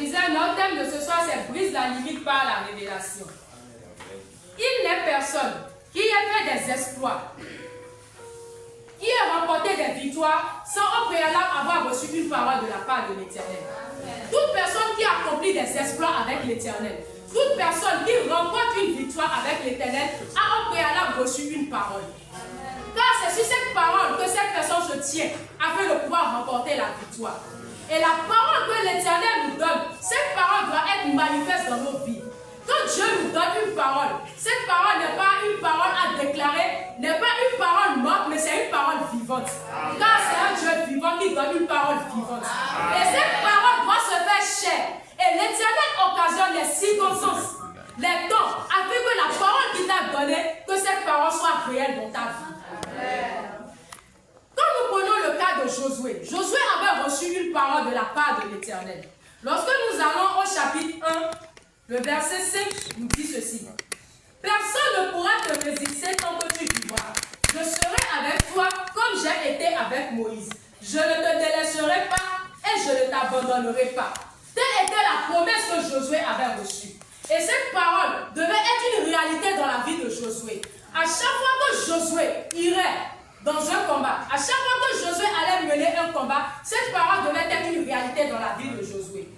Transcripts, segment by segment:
disais, notre thème de ce soir, c'est brise la limite par la révélation. Il n'est personne qui ait fait des exploits, qui ait remporté des victoires sans au préalable avoir reçu une parole de la part de l'Éternel. Toute personne qui accomplit des exploits avec l'Éternel, toute personne qui remporte une victoire avec l'Éternel a au préalable reçu une parole. Car c'est sur cette parole que cette personne se tient afin de pouvoir remporter la victoire. Et la parole que l'Éternel nous donne, cette parole doit être manifeste dans nos vies. Quand Dieu nous donne une parole, cette parole n'est pas une parole à déclarer, n'est pas une parole morte, mais c'est une parole vivante. Car c'est un Dieu vivant qui donne une parole vivante. Et cette parole doit se faire chair. Et l'Éternel occasionne les circonstances, les temps, afin que la parole qu'il t'a donnée, que cette parole soit réelle dans ta vie. Quand nous prenons le cas de Josué, Josué avait reçu une parole de la part de l'Éternel. Lorsque nous allons au chapitre 1, le verset 5 nous dit ceci. Personne ne pourra te résister tant que tu vivras. Je serai avec toi comme j'ai été avec Moïse. Je ne te délaisserai pas et je ne t'abandonnerai pas. Telle était la promesse que Josué avait reçue. Et cette parole devait être une réalité dans la vie de Josué. À chaque fois que Josué irait dans un combat, à chaque fois que Josué allait mener un combat, cette parole devait être une réalité dans la vie de Josué.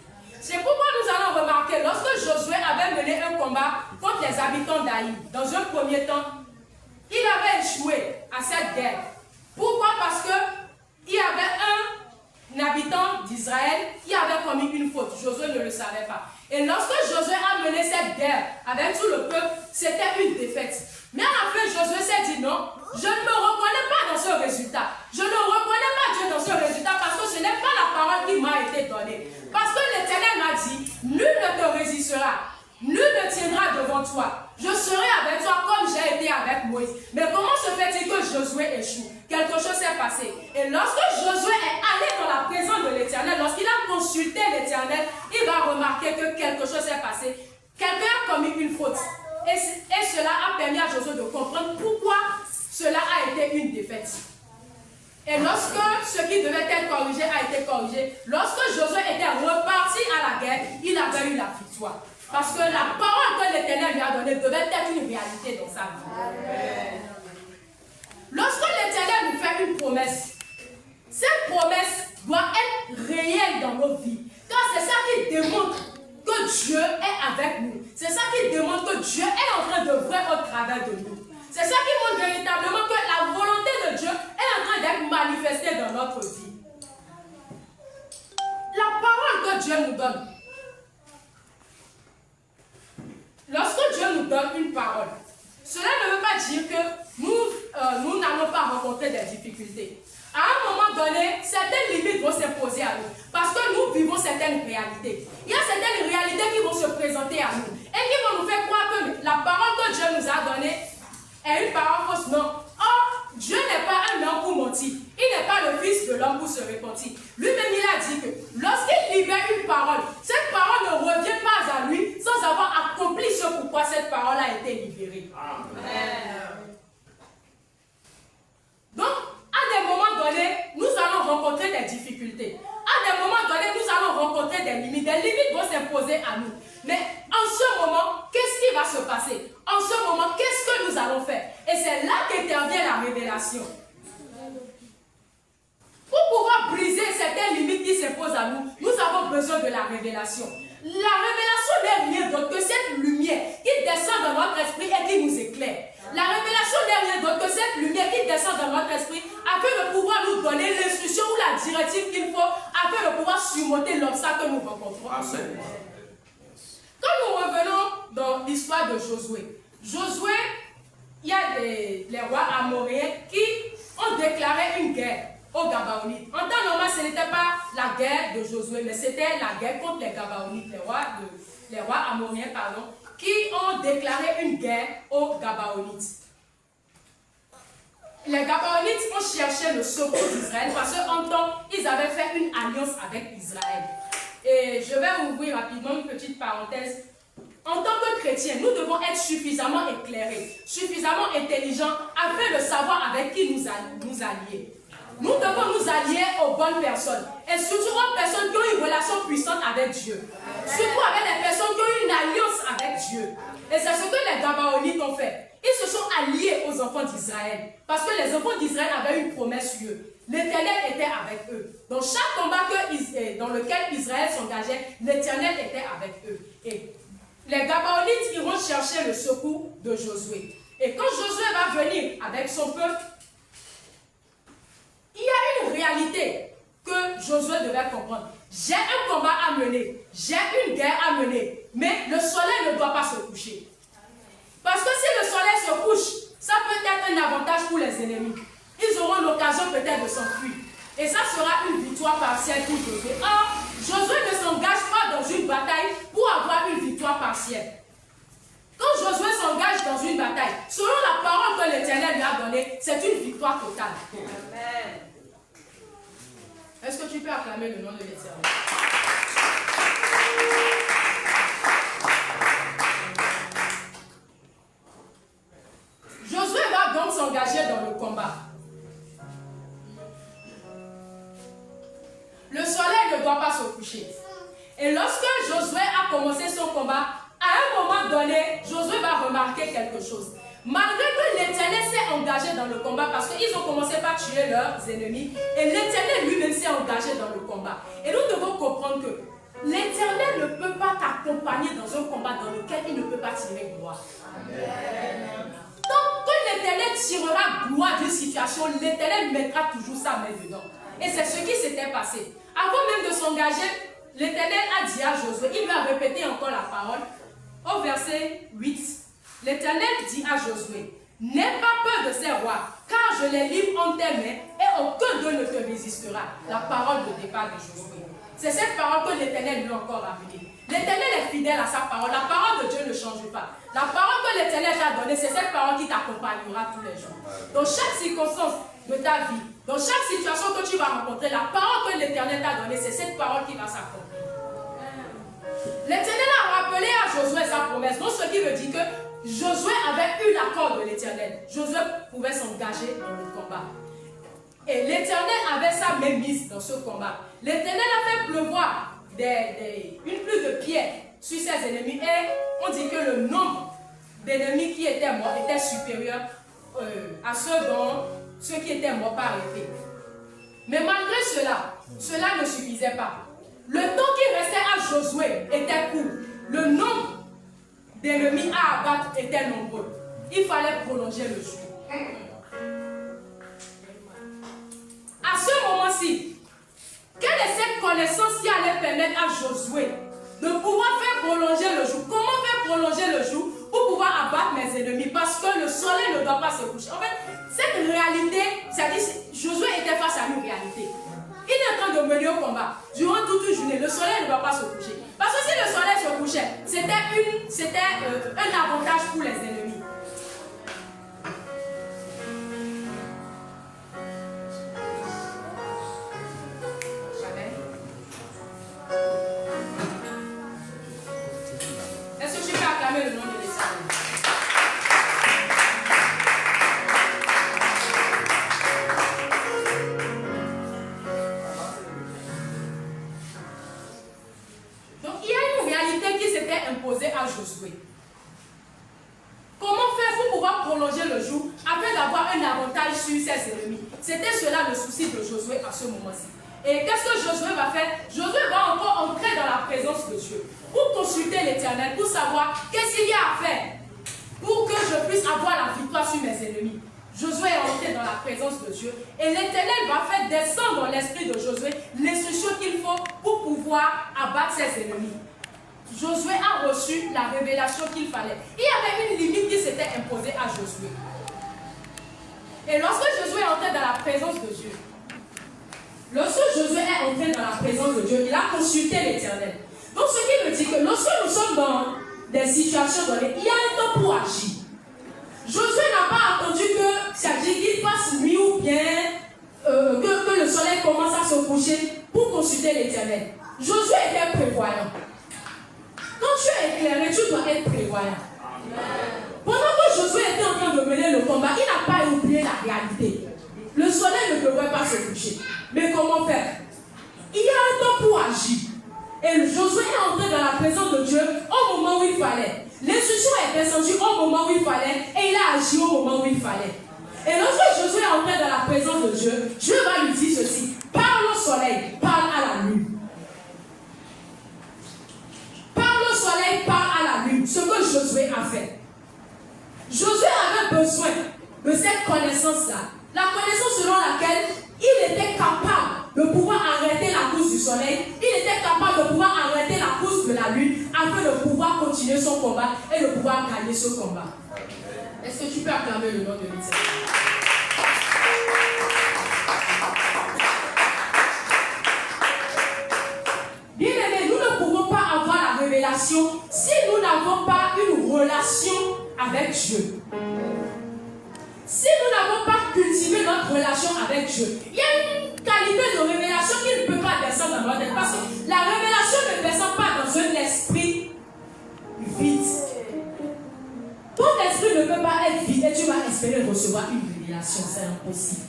C'est pourquoi nous allons remarquer, lorsque Josué avait mené un combat contre les habitants d'Aï, dans un premier temps, il avait échoué à cette guerre. Pourquoi? Parce qu'il y avait un habitant d'Israël qui avait commis une faute. Josué ne le savait pas. Et lorsque Josué a mené cette guerre avec tout le peuple, c'était une défaite. Mais à la fin, Josué s'est dit non, je ne me reconnais pas dans ce résultat. Je ne reconnais pas Dieu dans ce résultat parce que ce n'est pas la parole qui m'a été donnée. Parce que l'Éternel m'a dit, nul ne te résistera, nul ne tiendra devant toi. Je serai avec toi comme j'ai été avec Moïse. Mais comment se fait-il que Josué échoue? Quelque chose s'est passé. Et lorsque Josué est allé dans la présence de l'Éternel, lorsqu'il a consulté l'Éternel, il va remarquer que quelque chose s'est passé. Quelqu'un a commis une faute. Et cela a permis à Josué de comprendre pourquoi cela a été une défaite. Et lorsque ce qui devait être corrigé a été corrigé, lorsque Josué était reparti à la guerre, il avait eu la victoire. Parce que la parole que l'Éternel lui a donnée devait être une réalité dans sa vie. Lorsque l'Éternel nous fait une promesse, cette promesse doit être réelle dans nos vies. Car c'est ça qui démontre que Dieu est avec nous. C'est ça qui démontre que Dieu est en train de faire au travers de nous. C'est ça qui montre véritablement que la volonté de Dieu est en train d'être manifestée dans notre vie. La parole que Dieu nous donne. Lorsque Dieu nous donne une parole, cela ne veut pas dire que nous n'allons pas rencontrer des difficultés. À un moment donné, certaines limites vont s'imposer à nous. Parce que nous vivons certaines réalités. Il y a certaines réalités qui vont se présenter à nous. Et qui vont nous faire croire que la parole que Dieu nous a donnée est une parole fausse. Non. Or, Dieu n'est pas un homme pour mentir. Il n'est pas le fils de l'homme pour se repentir. Lui-même, il a dit que lorsqu'il libère une parole, cette parole ne revient pas à lui sans avoir accompli ce pourquoi cette parole a été libérée. Amen. Donc, à des moments donnés, nous allons rencontrer des difficultés. À des moments donnés, nous allons rencontrer des limites. Des limites vont s'imposer à nous. Mais en ce moment, qu'est-ce qui va se passer? En ce moment, qu'est-ce que nous allons faire? Et c'est là qu'intervient la révélation. Pour pouvoir briser certaines limites qui s'imposent à nous, nous avons besoin de la révélation. La révélation n'est rien d'autre que cette lumière qui descend dans notre esprit et qui nous éclaire. La révélation n'est rien d'autre que cette lumière qui descend dans notre esprit afin de pouvoir nous donner l'instruction ou la directive qu'il faut afin de pouvoir surmonter l'obstacle que nous rencontrons. Amen. Quand nous revenons dans l'histoire de Josué, il y a les rois amoréens qui ont déclaré une guerre aux Gabaonites. En temps normal, ce n'était pas la guerre de Josué, mais c'était la guerre contre les Gabaonites, les rois amoréens, qui ont déclaré une guerre aux Gabaonites. Les Gabaonites ont cherché le secours d'Israël parce qu'en temps, ils avaient fait une alliance avec Israël. Et je vais ouvrir rapidement une petite parenthèse. En tant que chrétiens, nous devons être suffisamment éclairés, suffisamment intelligents afin de savoir avec qui nous allier. Nous devons nous allier aux bonnes personnes. Et surtout aux personnes qui ont une relation puissante avec Dieu. Surtout avec les personnes qui ont une alliance avec Dieu. Et c'est ce que les Gabaonites ont fait. Ils se sont alliés aux enfants d'Israël. Parce que les enfants d'Israël avaient une promesse sur eux. L'Éternel était avec eux. Dans chaque combat dans lequel Israël s'engageait, l'Éternel était avec eux. Et les Gabaonites iront chercher le secours de Josué. Et quand Josué va venir avec son peuple, il y a une réalité que Josué devait comprendre. J'ai un combat à mener, j'ai une guerre à mener, mais le soleil ne doit pas se coucher. Parce que si le soleil se couche, ça peut être un avantage pour les ennemis. Ils auront l'occasion peut-être de s'enfuir. Et ça sera une victoire partielle pour Josué. Or, Josué ne s'engage pas dans une bataille pour avoir une victoire partielle. Quand Josué s'engage dans une bataille, selon la parole que l'Éternel lui a donnée, c'est une victoire totale. Amen. Est-ce que tu peux acclamer le nom de l'Éternel? Josué va donc s'engager dans le combat. Le soleil ne doit pas se coucher. Et lorsque Josué a commencé son combat, à un moment donné, Josué va remarquer quelque chose. Malgré que l'Éternel s'est engagé dans le combat, parce qu'ils ont commencé par tuer leurs ennemis, et l'Éternel lui-même s'est engagé dans le combat. Et nous devons comprendre que l'Éternel ne peut pas t'accompagner dans un combat dans lequel il ne peut pas tirer gloire. Donc, quand l'Éternel tirera gloire d'une situation, l'Éternel mettra toujours sa main dedans. Et c'est ce qui s'était passé. Avant même de s'engager, l'Éternel a dit à Josué, il lui a répété encore la parole, au verset 8, l'Éternel dit à Josué, n'aie pas peur de ces rois, car je les livre en tes mains et aucun d'eux ne te résistera. La parole de départ de Josué. C'est cette parole que l'Éternel lui a encore rappelée. L'Éternel est fidèle à sa parole. La parole de Dieu ne change pas. La parole que l'Éternel t'a donnée, c'est cette parole qui t'accompagnera tous les jours. Dans chaque circonstance de ta vie, dans chaque situation que tu vas rencontrer, la parole que l'Éternel t'a donnée, c'est cette parole qui va s'accomplir. L'Éternel a rappelé à Josué sa promesse. Donc ce qui veut dire que Josué avait eu l'accord de l'Éternel. Josué pouvait s'engager dans le combat. Et l'Éternel avait sa main mise dans ce combat. L'Éternel a fait pleuvoir une pluie de pierres sur ses ennemis. Et on dit que le nombre d'ennemis qui étaient morts était supérieur à ceux qui étaient morts par épée. Mais malgré cela, cela ne suffisait pas. Le temps qui restait à Josué était court. Le nombre d'ennemis à abattre était nombreux. Il fallait prolonger le jour. À ce moment-ci, quelle est cette connaissance qui allait permettre à Josué de pouvoir faire prolonger le jour? Comment faire prolonger le jour pour pouvoir abattre mes ennemis? Parce que le soleil ne doit pas se coucher. En fait, cette réalité, c'est-à-dire Josué était face à une réalité. Il est en train de mener au combat. Durant toute une journée, le soleil ne doit pas se coucher. Parce que si le soleil se couchait, c'était un avantage pour les ennemis. Est-ce que tu peux acclamer le nom de l'Éternel? Imposé à Josué. Comment faire pour pouvoir prolonger le jour afin d'avoir un avantage sur ses ennemis? C'était cela le souci de Josué à ce moment-ci. Et qu'est-ce que Josué va faire? Josué va encore entrer dans la présence de Dieu pour consulter l'Éternel, pour savoir qu'est-ce qu'il y a à faire pour que je puisse avoir la victoire sur mes ennemis. Josué est entré dans la présence de Dieu et l'Éternel va faire descendre dans l'esprit de Josué l'instruction qu'il faut pour pouvoir abattre ses ennemis. Josué a reçu la révélation qu'il fallait. Il y avait une limite qui s'était imposée à Josué. Et lorsque Josué est entré dans la présence de Dieu, il a consulté l'Éternel. Donc ce qui veut dire que lorsque nous sommes dans des situations données, il y a un temps pour agir. Josué n'a pas attendu que ça dit qu'il fasse nuit ou bien que le soleil commence à se coucher pour consulter l'Éternel. Josué était prévoyant. Quand tu es éclairé, tu dois être prévoyant. Pendant que Josué était en train de mener le combat, il n'a pas oublié la réalité. le soleil ne devrait pas se coucher. Mais comment faire? Il y a un temps pour agir. Et Josué est entré dans la présence de Dieu au moment où il fallait. L'instruction est descendue au moment où il fallait et il a agi au moment où il fallait. Et lorsque Josué est entré dans la présence de Dieu, Dieu va lui dire ceci: parle au soleil, parle à la lune. Parle au soleil, parle à la lune. Ce que Josué a fait. Josué avait besoin de cette connaissance-là. La connaissance selon laquelle il était capable de pouvoir arrêter la course du soleil, il était capable de pouvoir arrêter la course de la lune afin de pouvoir continuer son combat et de pouvoir gagner ce combat. Est-ce que tu peux acclamer le nom de l'Éternel? Bien-aimés, nous ne pouvons pas avoir la révélation si nous n'avons pas une relation avec Dieu. Si nous n'avons pas cultivé notre relation avec Dieu, il y a une qualité de révélation qui ne peut pas descendre dans notre tête. Parce que la révélation ne descend pas dans un esprit vide. Ton esprit ne peut pas être vide et tu vas espérer recevoir une révélation. C'est impossible.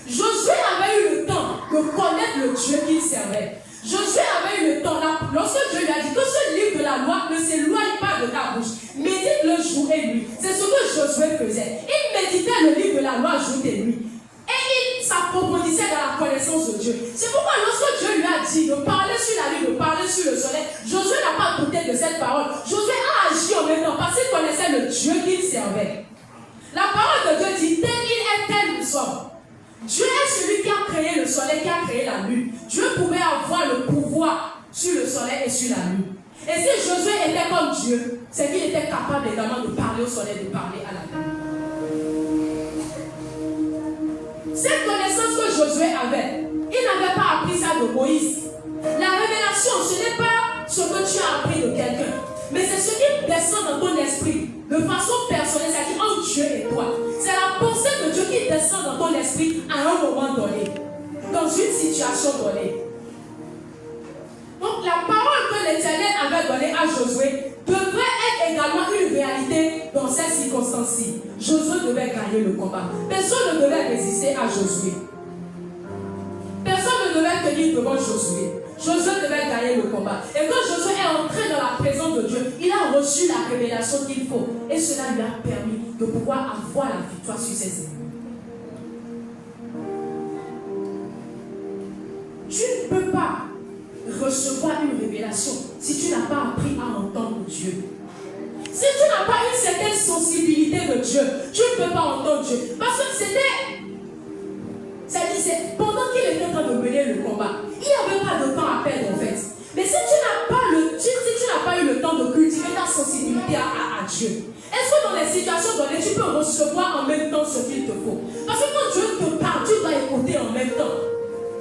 Josué avait eu le temps de connaître le Dieu qu'il servait. Josué avait eu le temps, lorsque Dieu lui a dit que ce livre de la loi ne s'éloigne pas de ta bouche, médite le jour et nuit. C'est ce que Josué faisait. Il méditait le livre de la loi jour et nuit. Et il s'approfondissait dans la connaissance de Dieu. C'est pourquoi lorsque Dieu lui a dit de parler sur la lune, de parler sur le soleil, Josué n'a pas douté de cette parole. Josué a agi en même temps parce qu'il connaissait le Dieu qu'il servait. La parole de Dieu dit, tel il est, tel nous sommes. Dieu est celui qui a créé le soleil, qui a créé la lune. Dieu pouvait avoir le pouvoir sur le soleil et sur la lune. Et si Josué était comme Dieu, c'est qu'il était capable également de parler au soleil, de parler à la lune. Cette connaissance que Josué avait, il n'avait pas appris ça de Moïse. La révélation, ce n'est pas ce que tu as appris de quelqu'un, mais c'est ce qui descend dans ton esprit de façon personnelle, c'est-à-dire entre Dieu et toi. C'est la pensée de Dieu qui descend dans ton esprit à un moment donné, dans une situation donnée. Donc la parole que l'Éternel avait donnée à Josué devait être également une réalité dans ces circonstances-ci. Josué devait gagner le combat. Personne ne devait résister à Josué. Personne ne devait tenir devant Josué. Josué devait gagner le combat. Et quand Josué est entré dans la présence de Dieu, il a reçu la révélation qu'il faut. Et cela lui a permis de pouvoir avoir la victoire sur ses ennemis. Tu ne peux pas recevoir une révélation si tu n'as pas appris à entendre Dieu. Si tu n'as pas une certaine sensibilité de Dieu, tu ne peux pas entendre Dieu. Parce que c'est pendant qu'il était en train de mener le combat, il n'y avait pas de temps à perdre en fait. Mais si tu n'as pas eu le temps de cultiver ta sensibilité à Dieu, est-ce que dans les situations données, tu peux recevoir en même temps ce qu'il te faut? Parce que quand Dieu te parle, tu dois écouter en même temps.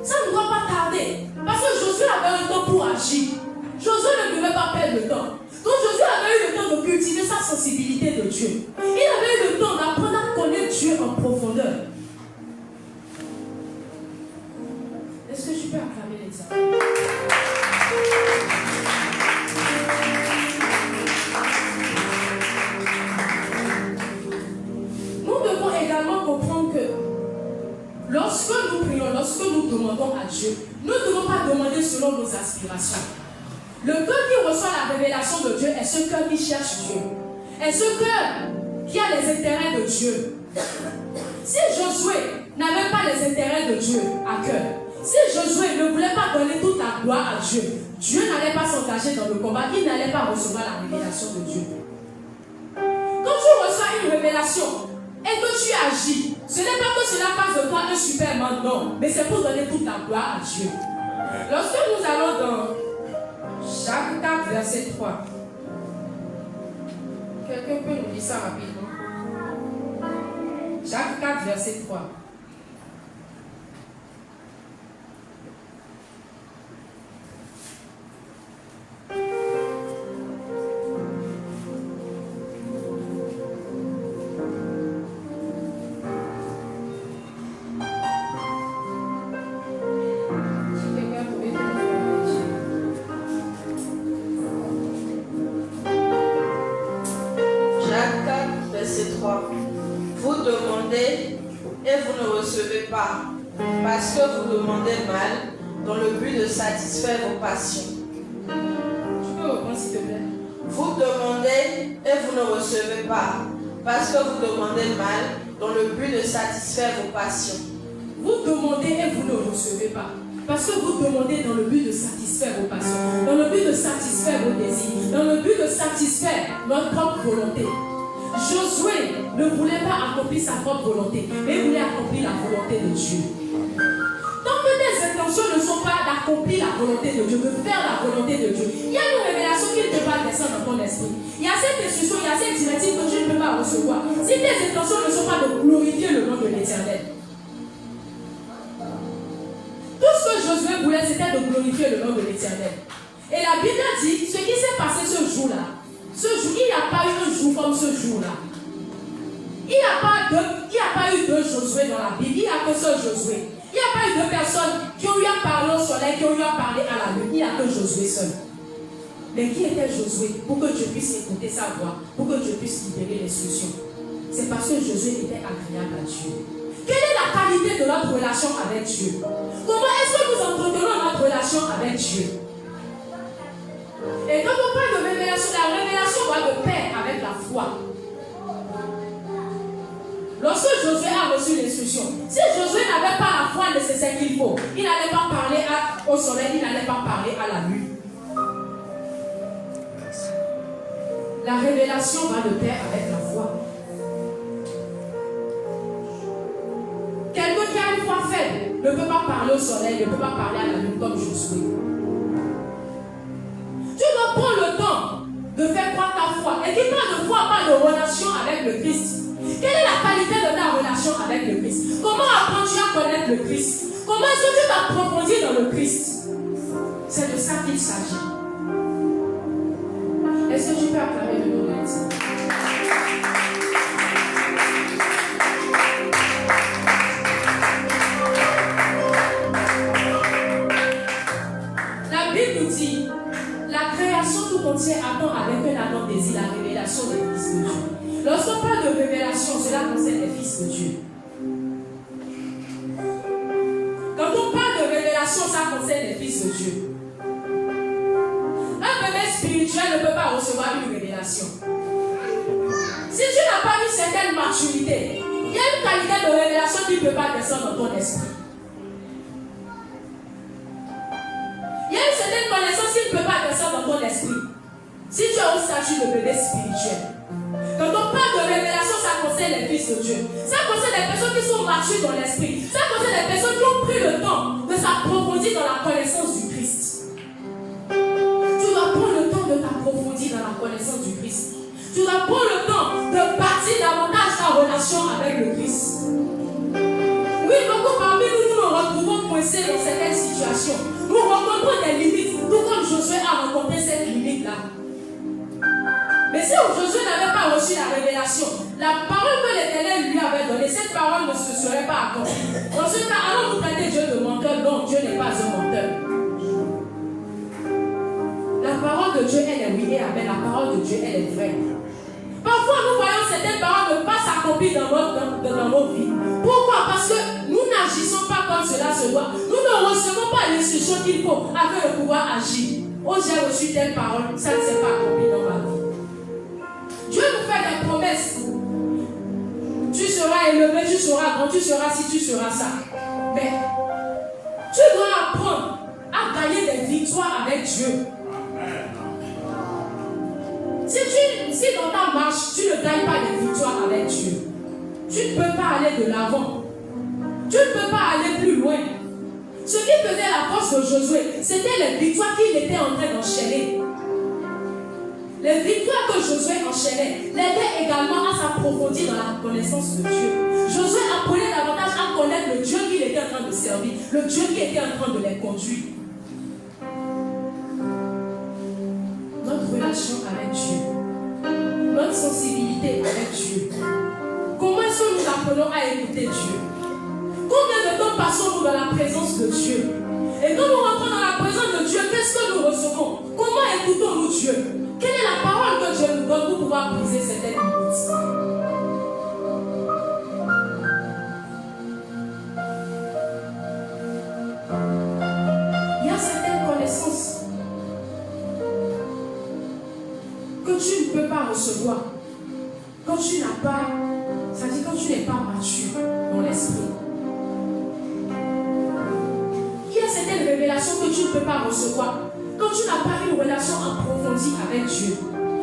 Ça ne doit pas tarder. Parce que Josué avait un temps pour agir. Josué ne devait pas perdre le temps. Donc Josué avait eu le temps de cultiver sa sensibilité de Dieu. Il avait eu le temps d'apprendre à connaître Dieu en profondeur. Est-ce que je peux acclamer l'Éternel? Nous devons également comprendre que lorsque nous prions, lorsque nous demandons à Dieu, nous ne devons pas demander selon nos aspirations. Le cœur qui reçoit la révélation de Dieu est ce cœur qui cherche Dieu. Est ce cœur qui a les intérêts de Dieu. Si Josué n'avait pas les intérêts de Dieu à cœur, si Josué ne voulait pas donner toute la gloire à Dieu, Dieu n'allait pas s'engager dans le combat, il n'allait pas recevoir la révélation de Dieu. Quand tu reçois une révélation et que tu agis, ce n'est pas que cela fasse de toi un superman, non, mais c'est pour donner toute la gloire à Dieu. Lorsque nous allons dans Jacques 4, verset 3, quelqu'un peut nous dire ça rapidement? Jacques 4, verset 3. Vous demandez et vous ne recevez pas, parce que vous demandez mal, dans le but de satisfaire vos passions. Tu peux reprendre s'il te plaît. Vous demandez et vous ne recevez pas, parce que vous demandez mal, dans le but de satisfaire vos passions. Vous demandez et vous ne recevez pas. Parce que vous demandez dans le but de satisfaire vos passions, dans le but de satisfaire vos désirs, dans le but de satisfaire notre propre volonté. Josué ne voulait pas accomplir sa propre volonté, mais il voulait accomplir la volonté de Dieu. Tant que tes intentions ne sont pas d'accomplir la volonté de Dieu, de faire la volonté de Dieu, il y a une révélation qui ne peut pas descendre dans ton esprit. Il y a cette instruction, il y a cette directive que tu ne peux pas recevoir. Si tes intentions ne sont pas de glorifier le nom de l'Éternel. Tout ce que Josué voulait, c'était de glorifier le nom de l'Éternel. Et la Bible dit, ce qui s'est passé ce jour-là, il n'y a pas eu un jour comme ce jour-là. Il n'y a pas eu deux Josué dans la Bible, il n'y a que ce Josué. Il n'y a pas eu deux personnes qui ont eu à parler au soleil, qui ont eu à parler à la lune. Il n'y a que Josué seul. Mais qui était Josué? Pour que Dieu puisse écouter sa voix, pour que Dieu puisse libérer les solutions. C'est parce que Josué était agréable à Dieu. Quelle est la qualité de notre relation avec Dieu? Comment est-ce que nous entretenons notre relation avec Dieu? Et quand on parle de révélation, la révélation va de pair avec la foi. Lorsque Josué a reçu l'instruction, si Josué n'avait pas la foi nécessaire qu'il faut, il n'allait pas parler au soleil, il n'allait pas parler à la lune. La révélation va de pair avec la foi. Quelqu'un qui a une foi faible ne peut pas parler au soleil, ne peut pas parler à la lune comme Josué. Tu dois prendre le temps de faire croire ta foi. Et qui parle de foi parle de relation avec le Christ. Quelle est la qualité de ta relation avec le Christ? Comment apprends-tu à connaître le Christ? Comment est-ce que tu t'approfondis dans le Christ? C'est de ça qu'il s'agit. Est-ce que tu peux acclamer le nom de Dieu? La Bible nous dit, la création tout entière attend avec un ardent désir la révélation des fils de Dieu. Lorsqu'on parle de révélation, cela concerne les fils de Dieu. Quand on parle de révélation, ça concerne les fils de Dieu. Un bébé spirituel ne peut pas recevoir une révélation. Si tu n'as pas une certaine maturité, il y a une qualité de révélation qui ne peut pas descendre dans ton esprit. Il y a une certaine connaissance qui ne peut pas descendre dans ton esprit. Si tu as un statut de bébé spirituel. Quand on parle de révélation, ça concerne les fils de Dieu. Ça concerne les personnes qui sont matures dans l'esprit. Ça concerne les personnes qui ont pris le temps de s'approfondir dans la connaissance du Christ. Tu dois prendre le temps de t'approfondir dans la connaissance du Christ. Tu dois prendre le temps de bâtir davantage ta relation avec le Christ. Oui, beaucoup parmi nous, nous nous retrouvons coincés dans certaines situations. Nous rencontrons des limites, tout comme Josué a rencontré cette limite-là. Mais si Josué n'avait pas reçu la révélation, la parole que l'Éternel lui avait donnée, cette parole ne se serait pas accomplie. Dans ce cas, allons nous traiter Dieu de menteur? Non, Dieu n'est pas un menteur. La parole de Dieu, elle est oui et amen. La parole de Dieu, elle est vraie. Parfois, nous voyons certaines paroles ne pas s'accomplir dans nos vies. Pourquoi? Parce que nous n'agissons pas comme cela se doit. Nous ne recevons pas l'instruction qu'il faut afin de pouvoir agir. Oh, j'ai reçu telle parole, ça ne s'est pas accompli dans ma vie. Dieu nous fait des promesses. Tu seras élevé, tu seras grand, tu seras ci, tu seras ça. Mais tu dois apprendre à gagner des victoires avec Dieu. Si dans ta marche, tu ne gagnes pas des victoires avec Dieu, tu ne peux pas aller de l'avant. Tu ne peux pas aller plus loin. Ce qui faisait la force de Josué, c'était les victoires qu'il était en train d'enchaîner. Les victoires que Josué enchaînait l'aidaient également à s'approfondir dans la connaissance de Dieu. Josué apprenait davantage à connaître le Dieu qu'il était en train de servir, le Dieu qui était en train de les conduire. Notre relation avec Dieu, notre sensibilité avec Dieu. Comment est-ce que nous apprenons à écouter Dieu? Combien de temps passons-nous dans la présence de Dieu? Et quand nous rentrons dans la présence de Dieu, qu'est-ce que nous recevons? Comment écoutons-nous Dieu? Quelle est la parole que Dieu nous donne pour pouvoir briser certaines limites? tu ne peux pas recevoir, quand tu n'as pas, ça dit quand tu n'es pas mature dans l'esprit. Il y a certaines révélations que tu ne peux pas recevoir quand tu n'as pas une relation approfondie avec Dieu.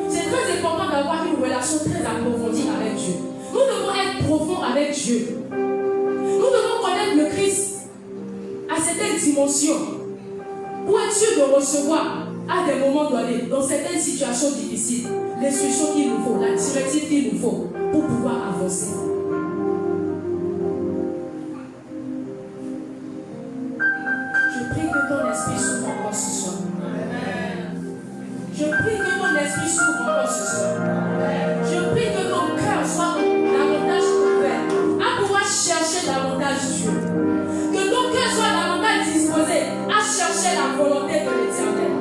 C'est très important d'avoir une relation très approfondie avec Dieu. Nous devons être profonds avec Dieu. Nous devons connaître le Christ à certaines dimensions pour être sûr de recevoir à des moments donnés, dans certaines situations difficiles, l'instruction qu'il nous faut, la directive qu'il nous faut pour pouvoir avancer. Je prie que ton esprit s'ouvre encore ce soir. Je prie que ton esprit s'ouvre encore ce soir. Je prie que ton cœur soit davantage ouvert à pouvoir chercher davantage Dieu. Que ton cœur soit davantage disposé à chercher la volonté de l'Éternel.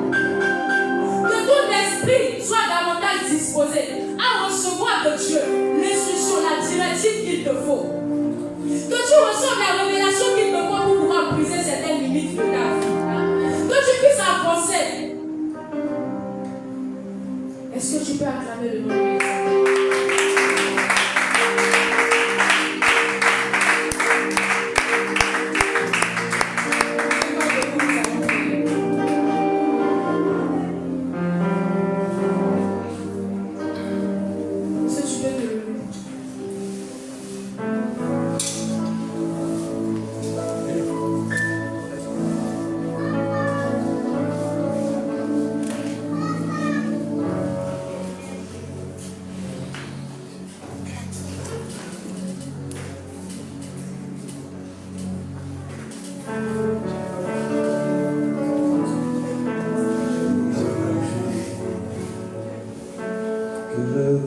Que ton esprit soit davantage disposé à recevoir de Dieu l'instruction, la directive qu'il te faut. Que tu reçoives la révélation qu'il te faut pour pouvoir briser certaines limites de ta vie. Que tu puisses avancer. Est-ce que tu peux acclamer le nom de l'Éternel? Que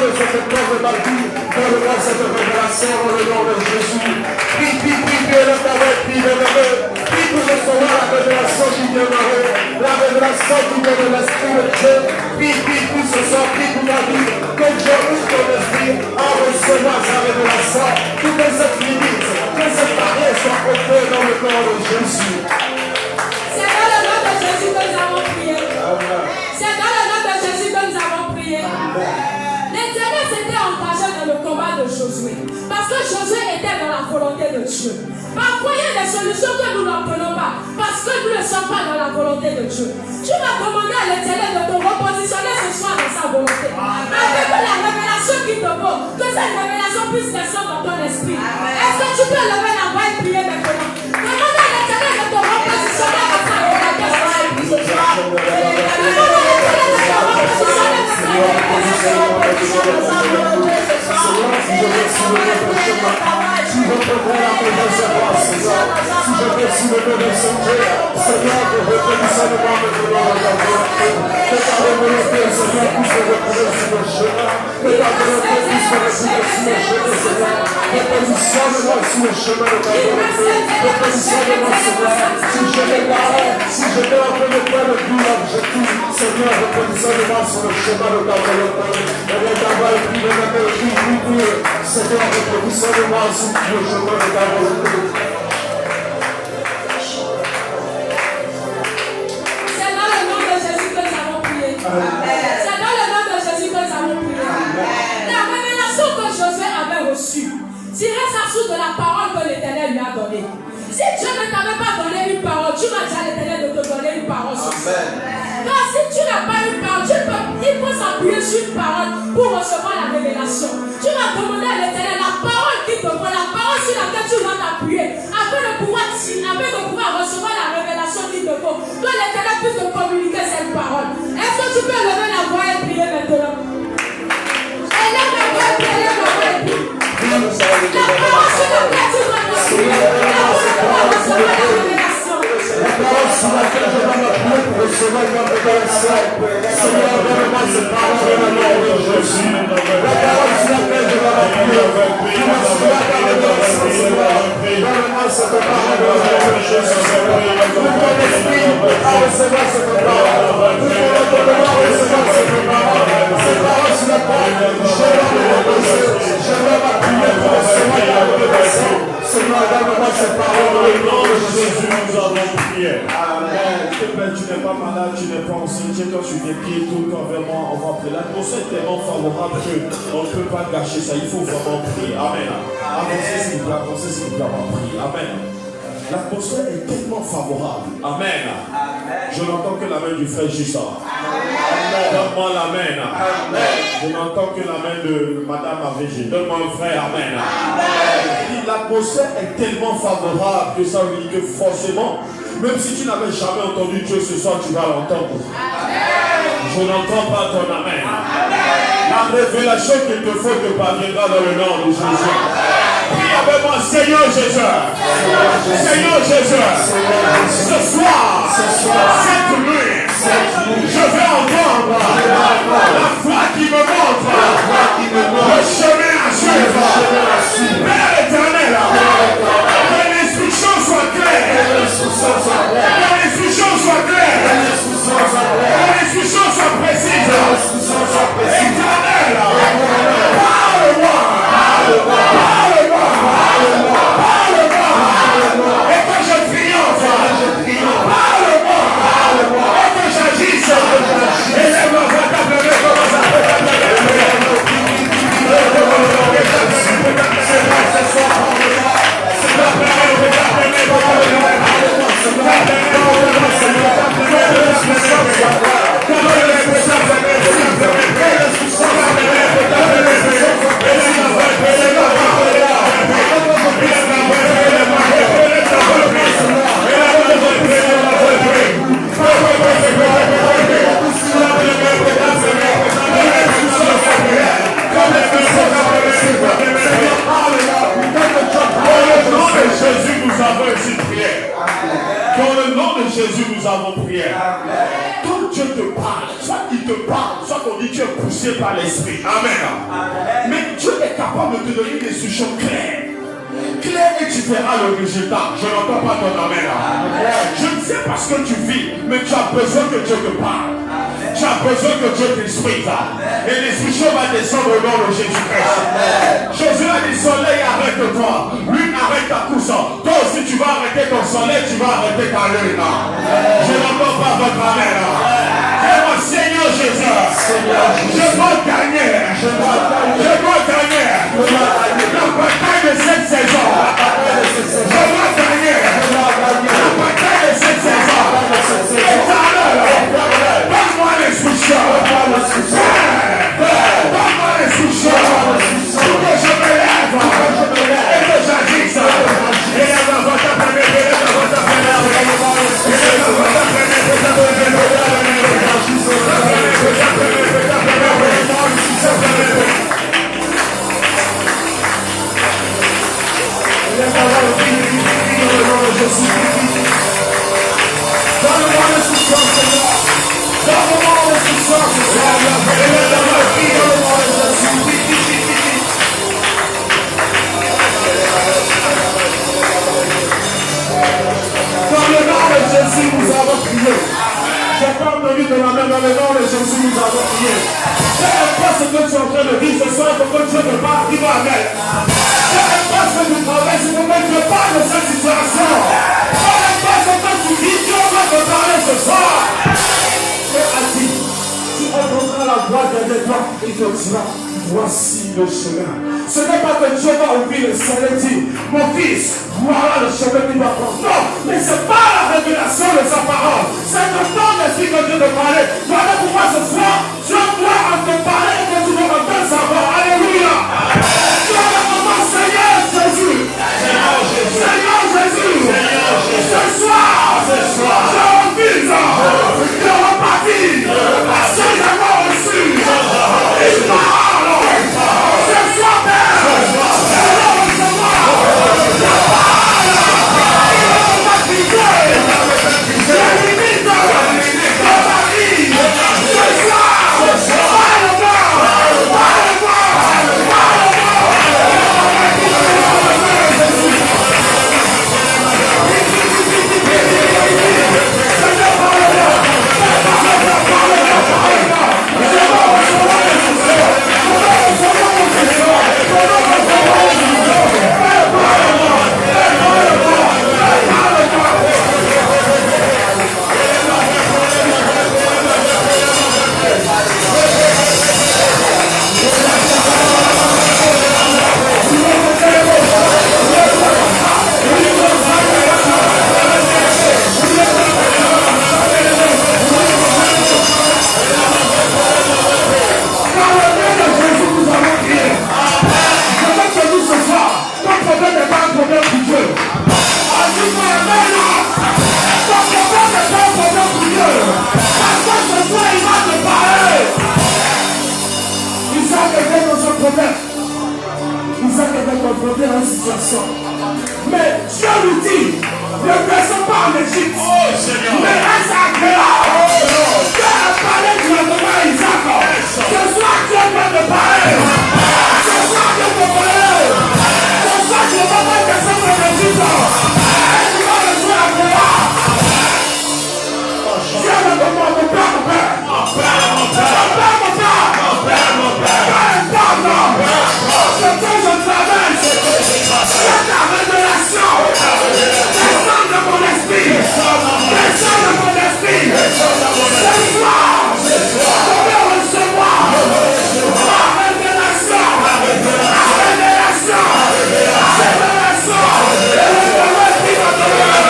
de cette épreuve de ma vie. Donne-moi cette révélation dans le nom de Jésus. Prie, prie, prie, prie, le travail, prie, prie pour recevoir la révélation qui viendrait. La révélation qui vient de l'Esprit de Dieu. Prie, prie, prie ce soir, prie pour ta vie. Que Dieu ouvre ton esprit à recevoir sa révélation. Toutes cette limite, que cette barrière soit ôtée dans le nom de Jésus. C'est dans le nom de Jésus que nous avons prié. C'est dans le nom de Jésus que nous avons prié. L'Éternel s'était engagé dans le combat de Josué. Parce que Josué était dans la volonté de Dieu. Parfois, il y a des solutions que nous n'appelons pas. Parce que nous ne sommes pas dans la volonté de Dieu. Tu vas demander à l'Éternel de te repositionner ce soir dans sa volonté. Avec la révélation qui te vaut. Que cette révélation puisse descendre dans ton esprit. Est-ce que tu peux lever la voix et prier maintenant? Demande à l'Éternel de te repositionner dans sa volonté. Si je peux voir la présence de moi, Seigneur, si je peux soulever le Seigneur, Seigneur, que reconnaissez-moi maintenant dans ta volonté, que ta volonté, Seigneur, puisse me retrouver sur le chemin, que ta volonté puisse me retrouver sur le chemin, Seigneur, repositionne-moi sur le chemin de ta volonté, repositionne-moi, Seigneur, si je m'égarais, si je t'ai en train de faire le but objectif, Seigneur, repositionne-moi sur le chemin de ta volonté, et le travail qui me met le but, Seigneur, repositionne-moi sur le chemin de ta volonté. C'est dans le nom de Jésus que nous avons prié. C'est dans le nom de Jésus que nous avons prié. La révélation que Josué avait reçue tirait sa source de la parole que l'Éternel lui a donnée. Si Dieu ne t'avait pas donné une parole, tu vas dire à l'Éternel de te donner une parole ce soir. Car si tu n'as pas une parole, il faut s'appuyer sur une parole pour recevoir la révélation. Tu vas demander à l'Éternel la parole qui te faut, la parole sur laquelle tu dois t'appuyer, afin de pouvoir recevoir la révélation qu'il te faut. Que l'Éternel puisse te communiquer cette parole. Est-ce que tu peux lever la voix et prier maintenant? Élève la voix et prier, élève la voix et prier. La parole sur laquelle tu dois t'appuyer, pour recevoir la révélation. La parole sur laquelle je dois m'appuyer pour recevoir la révélation. Seigneur, donne-moi cette parole dans le nom de Jésus. La parole sur laquelle je dois m'appuyer pour recevoir la révélation, Seigneur. Donne-moi cette parole dans le nom de Jésus. Ouvre mon esprit à recevoir cette parole. Ouvre mon entendement à recevoir cette parole. Cette parole sur laquelle je dois me reposer. Je dois m'appuyer pour recevoir la révélation. Seigneur, donne-moi cette parole dans le nom de Jésus. Nous avons prié. Amen. S'il te plaît, tu n'es pas malade, tu n'es pas enceinte, quand tu es pieds, tout quand vraiment on va prier. L'atmosphère est tellement favorable qu'on ne peut pas gâcher ça. Il faut vraiment prier. Amen. Avancez s'il vous plaît, avancez s'il vous plaît, on va prier. Amen. L'atmosphère est tellement favorable. Amen. Je n'entends que la main du frère juste. Donne-moi la main. Je n'entends que la main de Madame AVG. Donne-moi un frère. Amen. L'atmosphère est tellement favorable que ça veut dire que forcément, même si tu n'avais jamais entendu Dieu ce soir, tu vas l'entendre. Je n'entends pas ton amen. La révélation qu'il te faut te parviendra dans le nom de Jésus. Prie avec moi, Seigneur Jésus. Seigneur Jésus. Ce soir, cette nuit, je vais entendre la foi qui me montre le chemin à suivre. Père éternel, que l'instruction soit claire. Que l'instruction soit claire. Que l'instruction soit précise. Éternel, parle-moi. Et que je triomphe. Parle-moi. Et que j'agisse. Élève la voix, t'appelez, commence à Jésus, nous avons une prière. Dans le nom de Jésus, nous avons prié. Quand Dieu te parle, soit il te parle, soit qu'on dit aujourd'hui, tu es poussé par l'esprit. Amen. Mais Dieu est capable de te donner des instructions claires. Claire et tu verras le résultat. Je n'entends pas ton amen. Je ne sais pas ce que tu vis, mais tu as besoin que Dieu te parle. Tu as besoin que Dieu t'instruise. Et l'instruction va descendre au nom de Jésus-Christ. Jésus a dit soleil, arrête-toi. Lune, arrête ta course. Toi aussi tu vas arrêter ton soleil, tu vas arrêter ta lune. Je n'entends pas votre amen. Dis-moi, Seigneur Jésus, je dois gagner. Je dois gagner. La bataille de cette saison. Je dois gagner. La bataille de cette saison. Donne-moi l'instruction. Donne-moi l'instruction. Pour que je me lève et que j'agisse. Élève la voix ta première. Élève la voix ta première. Élève la voix ta Dans le nom de Jésus, nous avons prié. J'ai pas entendu de la main. Dans le nom de Jésus, nous avons prié. Peu importe ce que tu es en train de dire ce soir, il faut que Dieu te parle. Dis-moi amen. Peu importe ce que tu travailles, il faut que Dieu parle de cette situation. Peu importe ce que tu dis, Dieu va te parler ce soir. Et a dit, tu entendras la voix derrière toi et te dira, voici le chemin. Ce n'est pas que Dieu va ouvrir le ciel et dire, mon fils, voilà le chemin qu'il va prendre. Non, mais c'est pas la révélation de sa parole. C'est le temps d'esprit que Dieu te parlait. Voilà pourquoi ce soir, Dieu doit en te parler et que tu dois entendre sa voix. Alléluia. Dieu va comment, Seigneur Jésus. Seigneur Jésus. Ce soir, je refuse de repartir sans avoir reçu une parole. Ce soir, Père, je veux recevoir la parole. Il va briser les limites de ma vie. Ce soir, parle-moi. Mais Dieu lui dit, ne descends pas en Égypte, mais reste à Guéla. Dieu a parlé directement à Isaac. Ce soir, Dieu va te parler. Ce soir, Dieu va te parler. Ce soir, tu ne vas pas descendre en Égypte. Et tu vas rester à Guéla. Dieu va te voir, mon père, mon père. Mon père, mon père. Mon père, mon père. Mon père, mon père. Ce que je traverse, c'est ta révélation. Descends de mon esprit. Descends de mon esprit. Ce soir, je vais recevoir la révélation. La révélation. La révélation. Et le esprit va te donner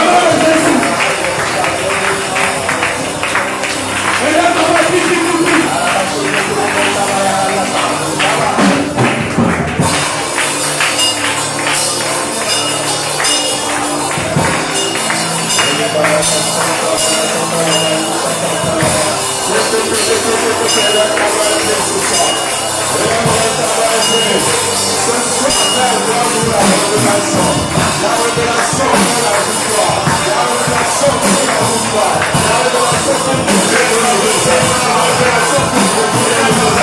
Jésus. Et là, dans votre vie, qui vous dit. La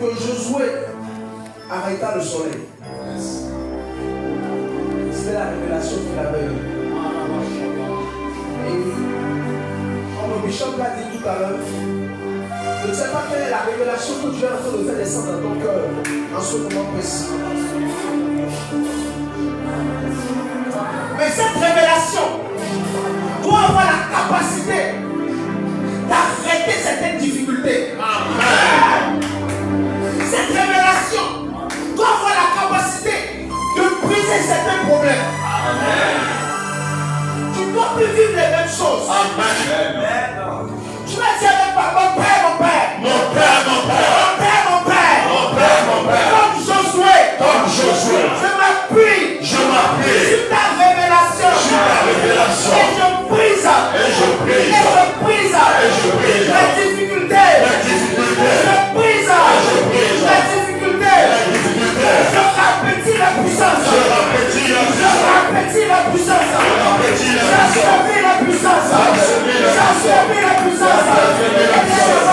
que Josué arrêta le soleil. C'était la révélation qu'il avait eue. Et comme le bishop l'a dit tout à l'heure, je ne sais pas quelle est la révélation que Dieu est en train de faire descendre dans ton cœur en ce moment précis. Mais cette révélation doit avoir la capacité d'arrêter certaines difficultés. Amen. Cette révélation doit avoir la capacité de briser certains problèmes. Amen. Tu ne dois plus vivre les mêmes choses. Amen. Tu vas dire avec moi, mon père, mon père. Mon père, mon père. Mon père, mon père. Mon père, mon père. Comme Josué. Comme Josué. Je m'appuie. Je m'appuie. Sur ta révélation. Sur ta révélation. Et je brise. Et je brise. Et je brise. Et je brise. La difficulté. La difficulté. Je brise. Et je brise. La difficulté. La difficulté. Je rapetis la puissance. Je rapetis la puissance. Je rapetis la puissance. Je rapetis la puissance. J'assombris la puissance. J'assombris la puissance.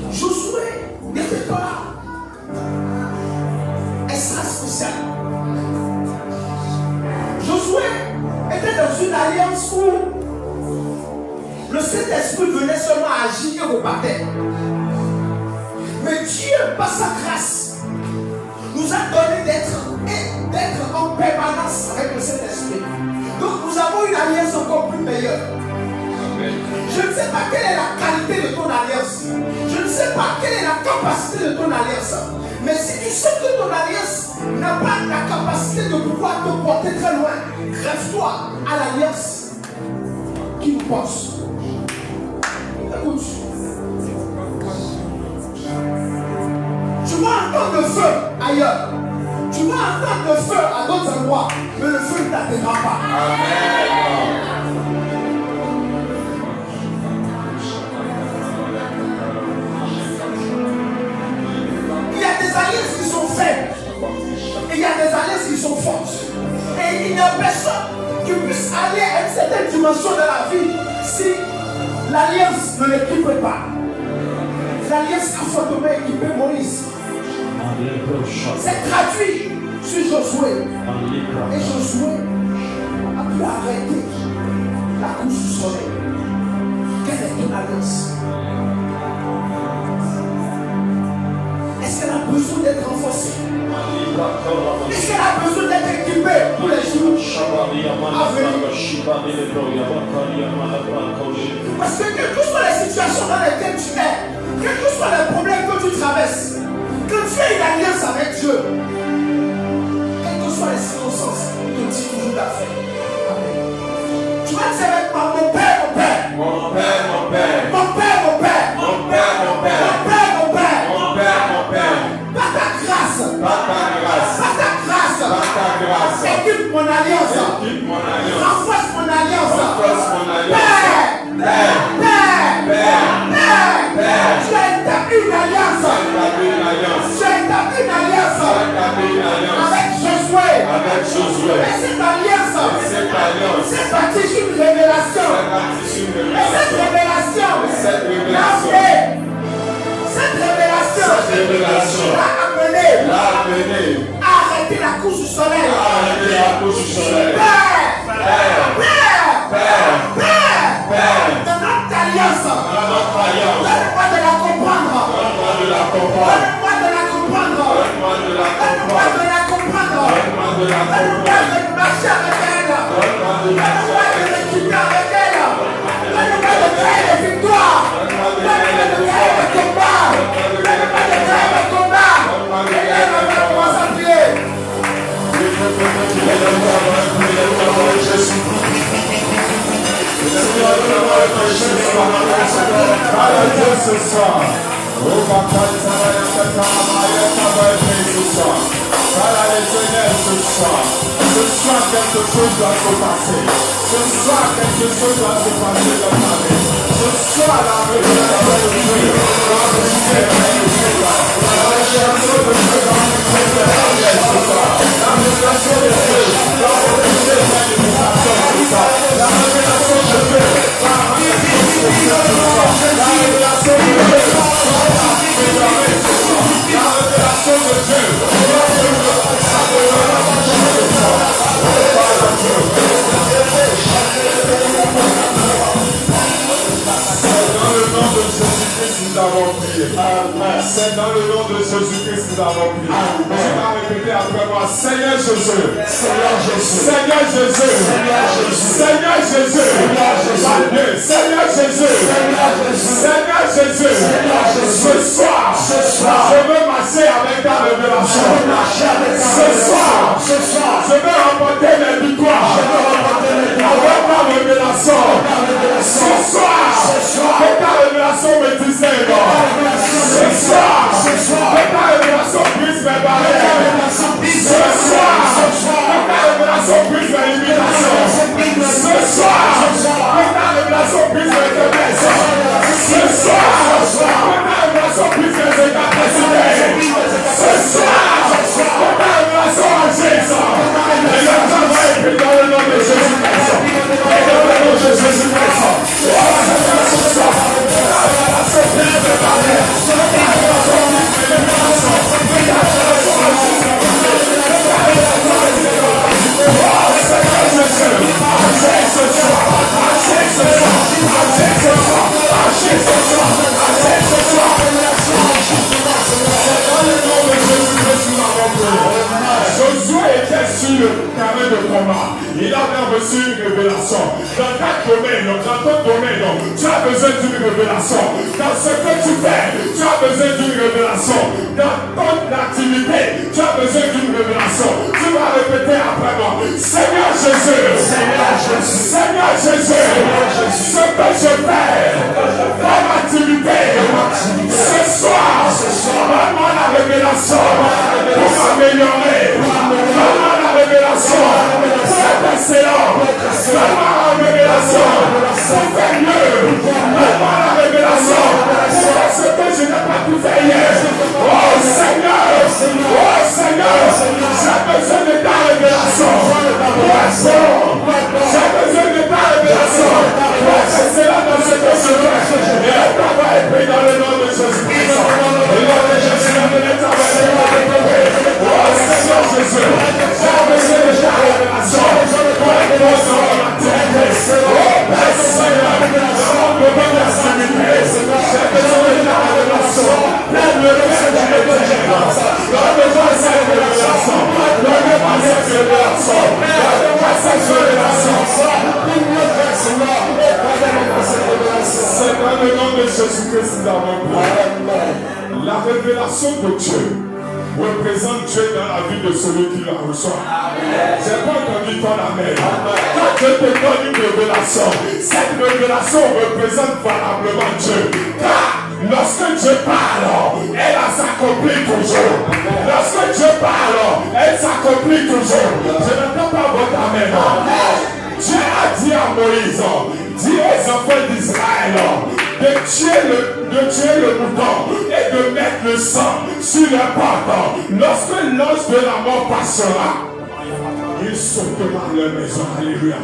Josué n'était pas extra-spécial. Josué était dans une alliance où le Saint-Esprit venait seulement agir et repartait. Mais Dieu, par sa grâce, nous a donné d'être en permanence avec le Saint-Esprit. Donc nous avons une alliance encore plus meilleure. Je ne sais pas quelle est la qualité de ton alliance. Je ne sais pas quelle est la capacité de ton alliance. Mais si tu sais que ton alliance n'a pas la capacité de pouvoir te porter très loin, greffe-toi à l'alliance qui nous porte. Écoute. Tu vas entendre le feu ailleurs. Tu vas entendre le feu à d'autres endroits. Mais le feu ne t'atteindra pas. Amen. Il y a des alliances qui sont faibles. Et il y a des alliances qui sont fortes. Et il n'y a personne qui puisse aller à une certaine dimension de la vie si l'alliance ne l'équipe pas. L'alliance a fortement équipé Moïse. C'est traduit sur Josué. Et Josué a pu arrêter la couche du soleil. Quelle est ton alliance? Est-ce qu'elle a besoin d'être renforcée? Est-ce qu'elle a besoin d'être équipée pour les jours à venir? Parce que quelles que soient les situations dans lesquelles tu es, quels que soient les problèmes que tu traverses, quand tu as une alliance avec Dieu, quelles que soient les circonstances, il te dit toujours d'affaire. Tu vas dire avec moi, mon père, mon père. Mon père, mon père. Mon père, mon père. Mon père, mon père. Mon père, mon père. Mon père, mon père. Par ta grâce. Par ta grâce. Par ta grâce. Par ta grâce. Équipe mon alliance. Équipe mon alliance. Renforce mon alliance. Renforce mon alliance. Père. Père. Père. Père. Père. Père. Tu as établi une alliance. Tu as établi une alliance. Avec Josué. Avec Josué. Et cette alliance. C'est parti sur une révélation. Et cette révélation. Cette révélation l'a amené couche du soleil. Arrêtez la couche du soleil. Père, de notre alliance, donne-moi de la comprendre. Donne-moi de la comprendre. Donne-moi de marcher avec elle. Donne-moi de l'équiper avec elle. Donne-moi de créer des victoires. Donne-moi de créer des combats. Donne-moi de créer des combats. Et elle va commencer à prier. Ce soir, ce soir quelque chose doit se passer. Ce soir quelque chose doit se passer dans ta vie. Ce soir la révélation de Dieu doit résister dans le Dieu. La révélation de Dieu doit résister dans le Dieu. La révélation de Dieu doit résister dans l'éducation de ça. La révélation de Dieu va résister dans ce soir. La révélation de Dieu va résister dans ce soir. La révélation de Dieu doit nous avons prié. C'est dans le nom de Jésus-Christ que nous avons prié. Tu vas répéter après moi. Seigneur Jésus. Seigneur Jésus. Seigneur Jésus. Seigneur Jésus. Seigneur Jésus. Seigneur Jésus. Ce soir, je veux marcher avec ta révélation. Ce soir, je veux remporter les victoires avec ta révélation. Ce soir, que ta révélation me distingue. Ce soir, que ta révélation brise mes barrières. Ce soir, que ta révélation brise mes limitations. Ce soir, que ta révélation brise mes faiblesses. Ce soir, que ta révélation brise mes incapacités. Ce soir, que ta révélation agisse. Et le travail est pris dans le nom de Jésus-Christ. Et dans le nom de Jésus-Christ. Josué était sur le terrain de combat. Il avait reçu une révélation. Dans ta domaine, dans ton domaine, tu as besoin d'une révélation. Dans ce que tu fais, tu as besoin d'une révélation. Dans ton activité, tu as besoin d'une révélation. Tu vas répéter après moi. Seigneur Jésus, Seigneur Jésus, ce que je fais dans l'activité, ce soir, donne-moi la révélation pour m'améliorer. Donne-moi la révélation pour être excellent. Donne-moi la révélation pour faire mieux. Donne-moi la révélation pour faire ce que je n'ai pas pu faire hier. Oh Seigneur, j'ai besoin de ta révélation pour être bon. J'ai besoin de ta révélation pour être excellent dans ce que je fais. Et le travail est pris dans le nom de Jésus-Christ. Le nom de Jésus, le travail est pris. Oh Seigneur Jésus, j'ai besoin de ta révélation pour être bon sur la terre. Oh Père Seigneur, dans le nom de Jésus-Christ, j'ai besoin de ta révélation. Donne-moi cette révélation. Donne-moi cette révélation. Donne-moi cette révélation. C'est dans le nom de Jésus-Christ que nous avons prié. La révélation de Dieu représente Dieu dans la vie de celui qui la reçoit. J'ai pas entendu ton amen. Quand Dieu te donne une révélation, cette révélation représente valablement Dieu. Car lorsque Dieu parle, elle s'accomplit toujours. Lorsque Dieu parle, elle s'accomplit toujours. Je n'entends pas votre amen. Dieu a dit à Moïse, dis aux enfants d'Israël de tuer le mouton et de mettre le sang sur la porte. Lorsque l'ange de la mort passera, ils sautaient dans leur maison. Alléluia.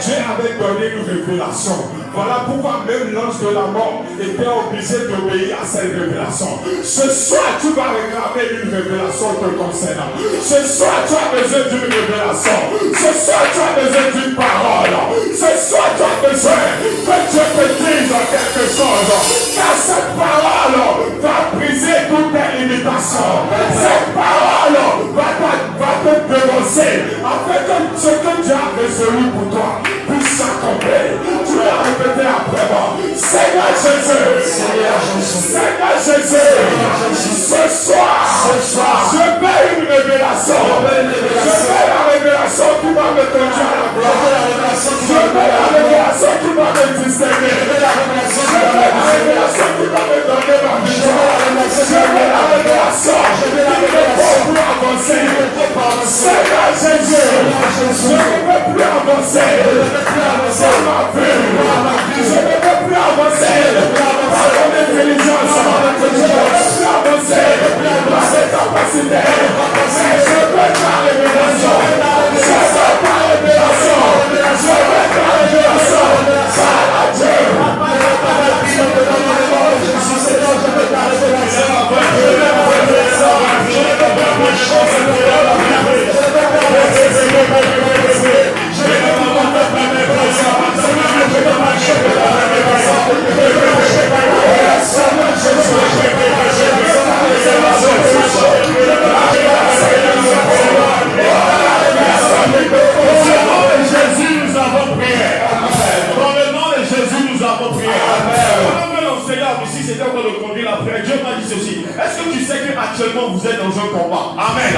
Dieu avait donné une révélation. Voilà pourquoi même l'ange de la mort était obligé d'obéir à cette révélation. Ce soir, tu vas réclamer une révélation te concernant. Ce soir, tu as besoin d'une révélation. Ce soir, tu as besoin d'une parole. Ce soir, tu as besoin que Dieu te dise quelque chose. Car cette parole va briser toutes tes limitations. Cette parole va te dénoncer afin que ce que Dieu a résolu pour toi puisse s'accomplir. Tu vas répéter après moi. Seigneur Jésus, Seigneur Jésus, ce soir, je veux une révélation. Je veux la révélation qui va me conduire à la gloire. Je veux la révélation qui va me distinguer. Je veux la révélation qui va me donner ma victoire. Je veux la révélation qui me fait pour avancer. Seigneur Jésus, je ne veux plus avancer dans ma vie. Je ne veux plus avancer par mon intelligence. Je ne veux plus avancer par cette capacité. Je veux ta révélation. Je veux ta révélation. Je veux ta révélation. Parle à Dieu. Seigneur, je veux ta Est-ce que tu sais qu'actuellement vous êtes dans un combat? Amen.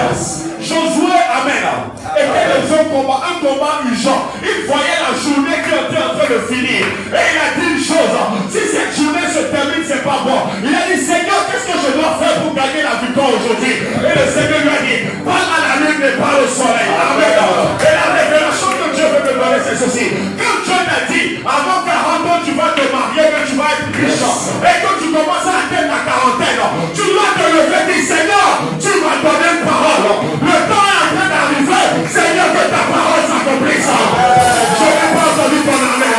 Josué, amen, était dans un combat urgent. Il voyait la journée qui était en train de finir. Et il a dit une chose, si cette journée se termine, c'est pas bon. Il a dit, Seigneur, qu'est-ce que je dois faire pour gagner la victoire aujourd'hui? Et le Seigneur lui a dit, parle à la lune et parle au soleil. Amen. Et la révélation que Dieu veut me donner, c'est ceci. Quand Dieu t'a dit, avant 40 ans, tu vas te marier, que tu vas être riche. Et que tu commences à atteindre la quarantaine, tu dois te lever et dire, Seigneur, tu m'as donné une parole. Le temps est en train d'arriver. Seigneur, que ta parole s'accomplisse. Je n'ai pas entendu ton amen.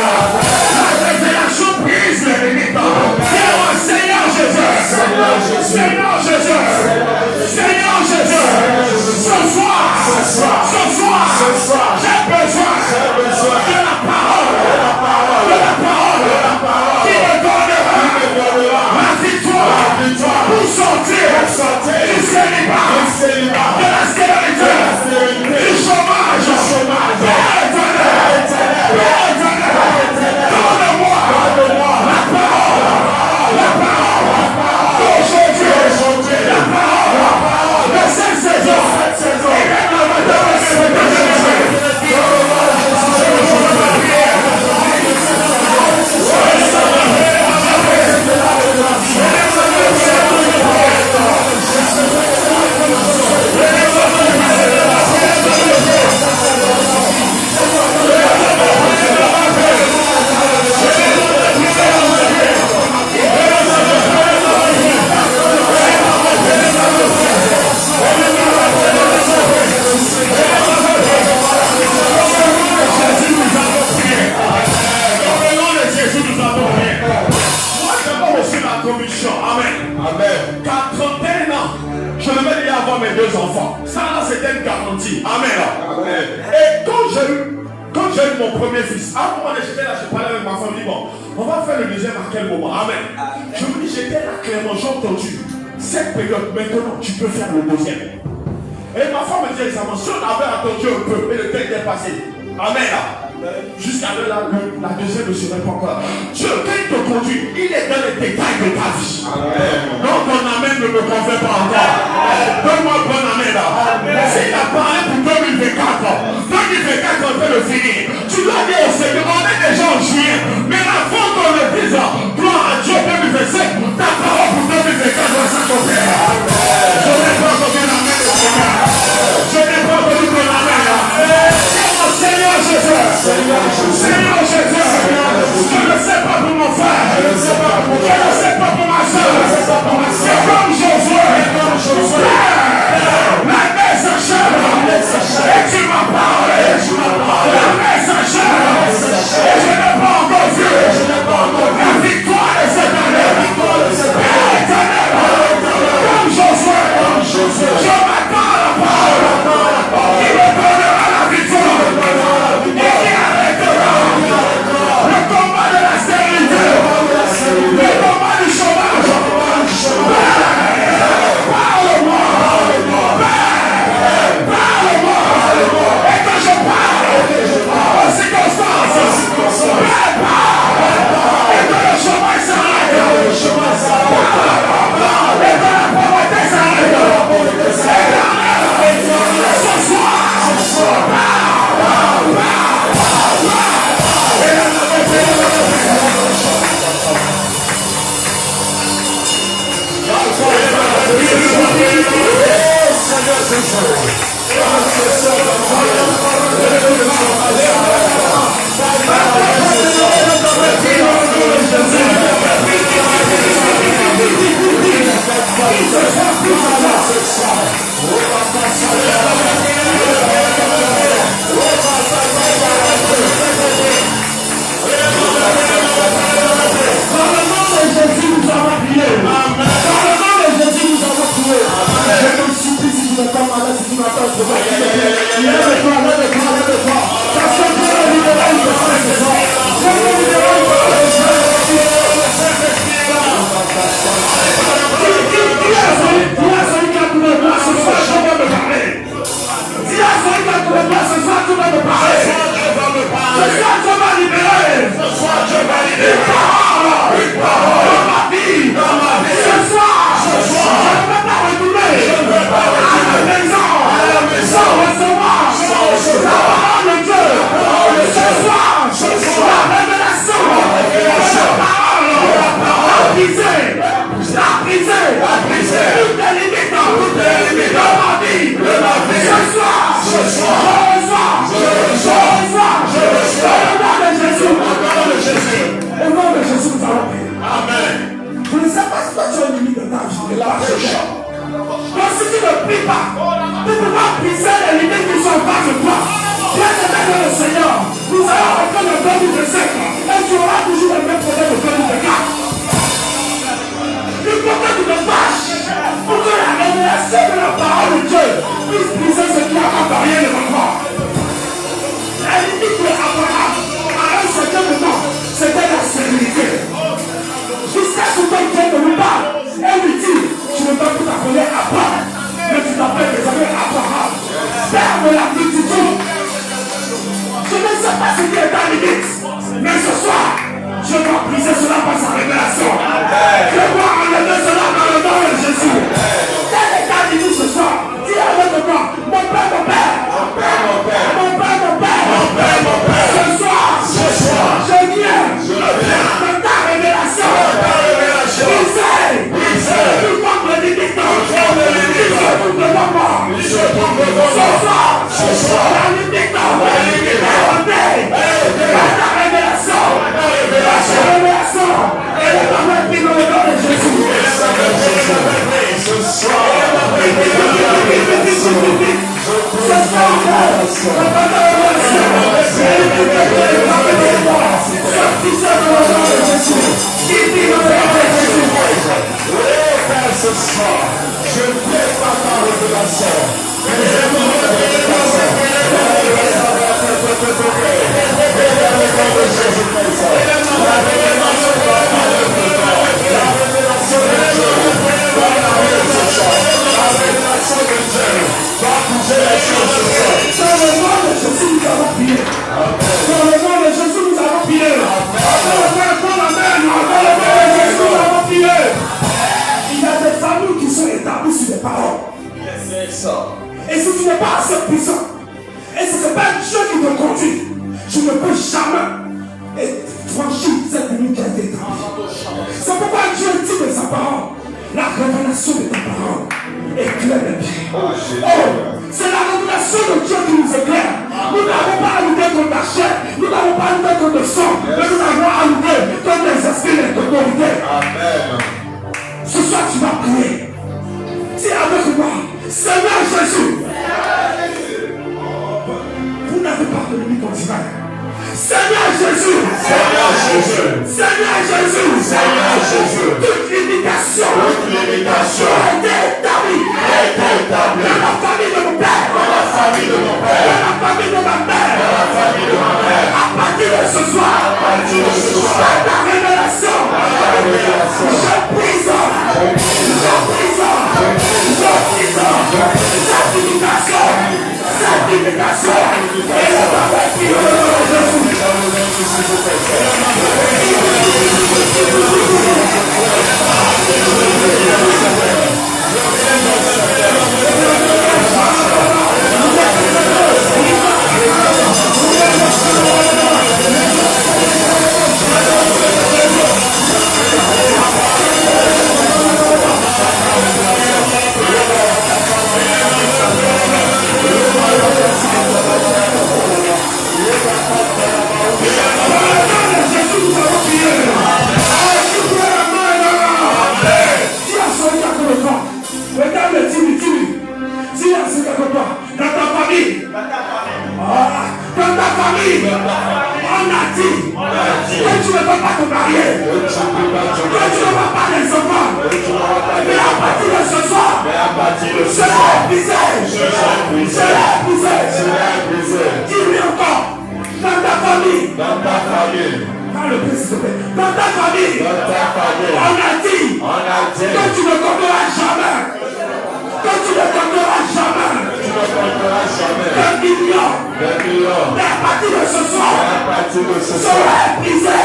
La révélation brise les limites. Dis-moi, Seigneur Jésus. Seigneur Jésus. Seigneur Jésus. Ce soir, j'ai besoin de la parole. Qui me donnera la victoire pour sortir du célibat, de la stérilité, du chômage, donne-moi la parole d'aujourd'hui, la parole de cette saison, et même la Amen. Qu'à 31 ans, je devais y avoir mes 2 enfants. Ça là, c'était une garantie. Amen. Amen. Et quand j'ai eu mon premier fils, à un moment donné, j'étais là, je parlais avec ma famille. Bon, on va faire le deuxième à quel moment? Amen. Je me dis, j'étais là clairement, j'ai entendu cette période. Maintenant, tu peux faire le deuxième. Et ma femme me disait, si on avait attendu un peu, et le temps était passé. Amen. Jusqu'à là, la deuxième ne serait pas encore. Dieu, quand il te conduit, il est dans les détails de ta vie. Amen. Non, ton amen ne me convainc pas encore. Donne-moi un bon amen là. S'il a parlé pour 2024, 2024 on peut le finir. Tu dois dire au Seigneur, on est déjà en juillet. Mais avant qu'on le dise, gloire à Dieu 2025, ta parole pour 2024 doit s'accomplir. Je n'ai pas entendu l'amen de Seigneur. Je n'ai pas entendu ton amen là. Seigneur Jésus, Seigneur Jésus, je ne sais pas pour mon frère, je ne sais pas pour ma soeur, c'est comme Josué, famille, on a dit que tu ne vas pas te marier, que tu ne vas pas les enfants. Mais à partir de ce soir, cela est brisé. Cela est brisé. Dis-lui encore, dans ta famille, dans le pays, s'il te plaît, dans ta famille, on a dit que tu ne comprendras jamais. Que tu ne comprendras jamais. Un million. Mais à partir de ce soir, cela est brisé.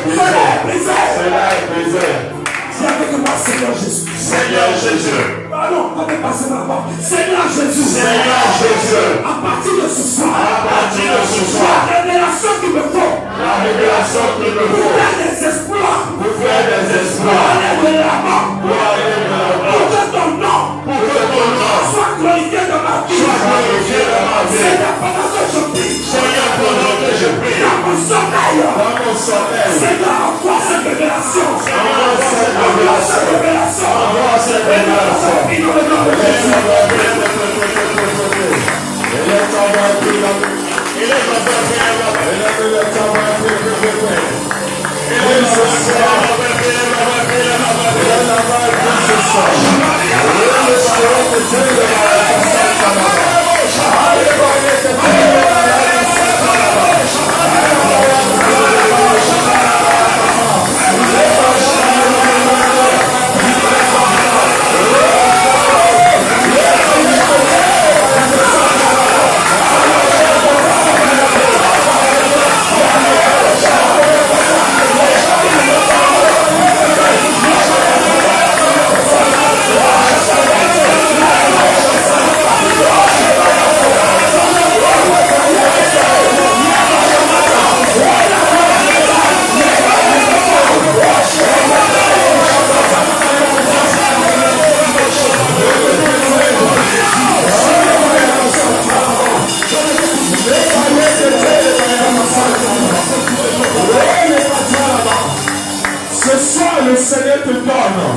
Cela est brisé. Si avec moi, Seigneur Jésus. Seigneur Jésus. Pardon, avec pas ma porte. Seigneur Jésus. Seigneur Jésus. À partir de ce soir. La révélation qu'il me faut. Pour faire des exploits. Pour aller de l'avant. Pour que ton nom. Soit glorifié dans ma vie. Seigneur, pendant que je prie. Dans mon sommeil. Seigneur, envoie cette révélation. Envoie cette révélation. Et dans le nom de Jésus. Le Seigneur te donne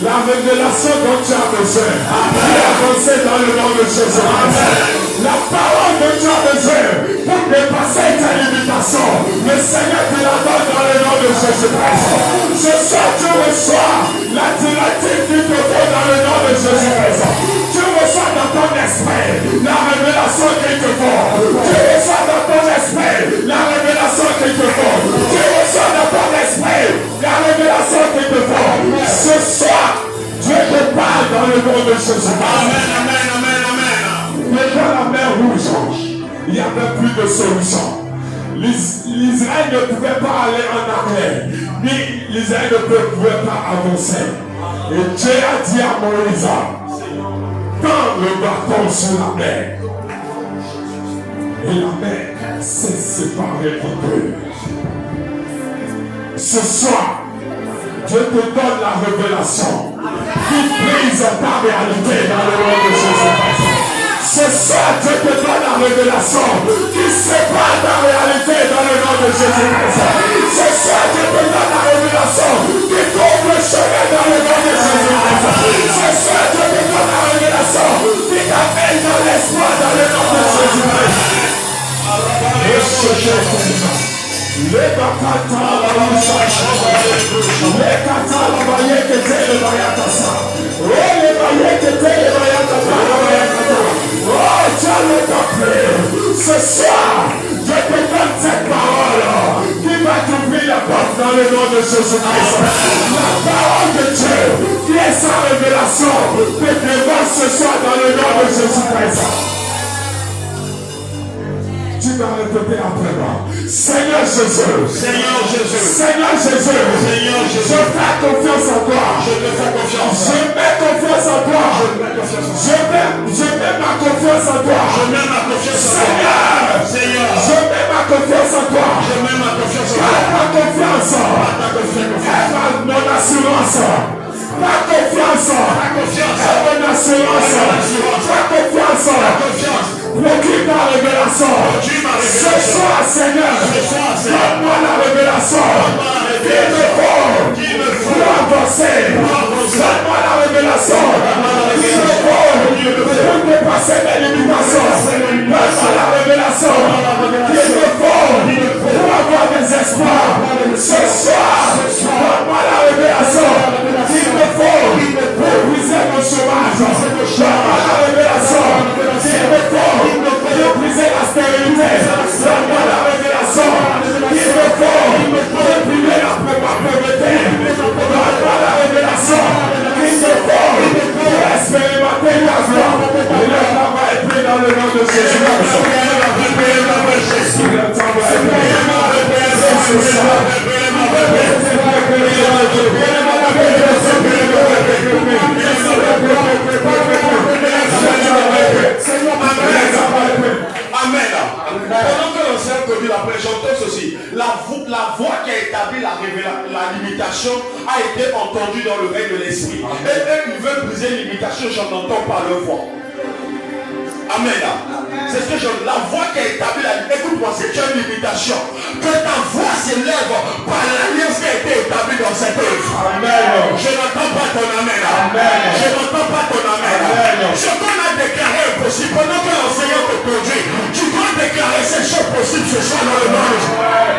la révélation dont tu as besoin. Avancez dans le nom de Jésus. La parole dont tu as besoin pour dépasser ta limitation. Le Seigneur te la donne dans le nom de Jésus-Christ. Ce soir, tu reçois la directive qu'il te faut dans le nom de Jésus-Christ. Tu reçois dans ton esprit la révélation qu'il te faut. Tu reçois dans ton esprit la révélation qu'il te faut. Tu reçois dans ton esprit la révélation qu'il te faut. Ce soir, Dieu te parle dans le nom de Jésus. Amen. Mais dans la mer Rouge, il n'y avait plus de solution. L'Israël ne pouvait pas aller en arrière, ni l'Israël ne pouvait pas avancer. Et Dieu a dit à Moïse, tends le bâton sur la mer. Et la mer s'est séparée en deux. Ce soir, Dieu te donne la révélation qui brise ta réalité dans le nom de Jésus-Christ. Ce soir, Dieu te donne la révélation qui sépare ta réalité dans le nom de Jésus-Christ. Ce soir, Dieu te donne la révélation qui trouve le chemin dans le nom de Jésus-Christ. Ce soir, Dieu te donne la révélation qui t'amène dans l'espoir dans le nom de Jésus-Christ. Les bakata la baïsa, les kata la bayekete le bayatasa, oh les bayekete le bayatata la bayatata, oh tu as le temps. Ce soir, je te donne cette parole qui va t'ouvrir la porte dans le nom de Jésus-Christ. La parole de Dieu qui est sa révélation te devant ce soir dans le nom de Jésus-Christ. Tu vas répéter après moi. Seigneur Jésus. Seigneur Jésus. Seigneur Jésus. Seigneur Jésus. Je fais confiance en toi. Je te fais confiance. Je mets confiance en toi. Je mets ma confiance en toi. Je mets ma confiance en toi. Seigneur. Seigneur. Je mets ma confiance en toi. Je mets ma confiance en toi. Ta confiance. Ta confiance. Mon assurance. Ta confiance. Ta confiance. Mon assurance. Ta confiance. Ta confiance. Procure ta révélation. Ce soir, Seigneur, donne-moi la révélation. Qu'il me faut pour avancer. Donne-moi la révélation. Qu'il me faut pour dépasser mes limitations. Donne-moi la révélation. Qu'il me établi la limitation a été entendu dans le règne de l'esprit. Et eux, ils veulent briser l'imitation, j'en entends par leur voix. Amen. C'est ce que la voix qui a établi la limitation. Écoute-moi, si tu as une limitation, que ta voix s'élève par l'alliance qui a été établie dans cette œuvre. Amen. Je n'entends pas ton amen. Amen. Je n'entends pas ton amen. Amen. Ce qu'on a déclaré est possible. Pendant que l'enseignant te conduit, tu dois déclarer ces choses possibles ce soir dans le monde.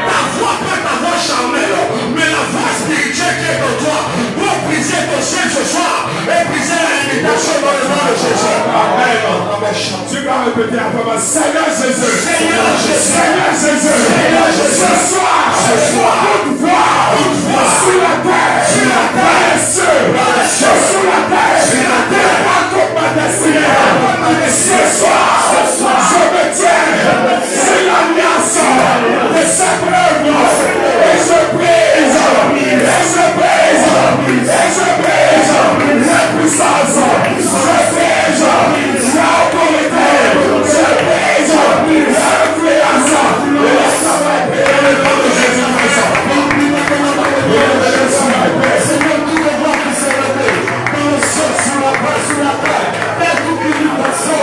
Ta voix, pas ta voix charnelle, mais la voix spirituelle qui est en toi pour briser ton ciel ce soir et briser la limitation dans le nom de Jésus. Amen. Tu vas répéter après moi, Seigneur Jésus, Seigneur Jésus, Seigneur Jésus, Seigneur Jésus, ce soir, toute voix, sur la terre, dans les cieux, sur la terre, contre ma destinée, ce soir, je me tiens, c'est l'alliance de cette œuvre, et je brise la puissance, je brise l'autorité, je brise l'influence, et la saveur de Jésus-Christ. Seigneur, tout le monde qui s'est levé, dans le ciel, sur la terre, dans toute limitation,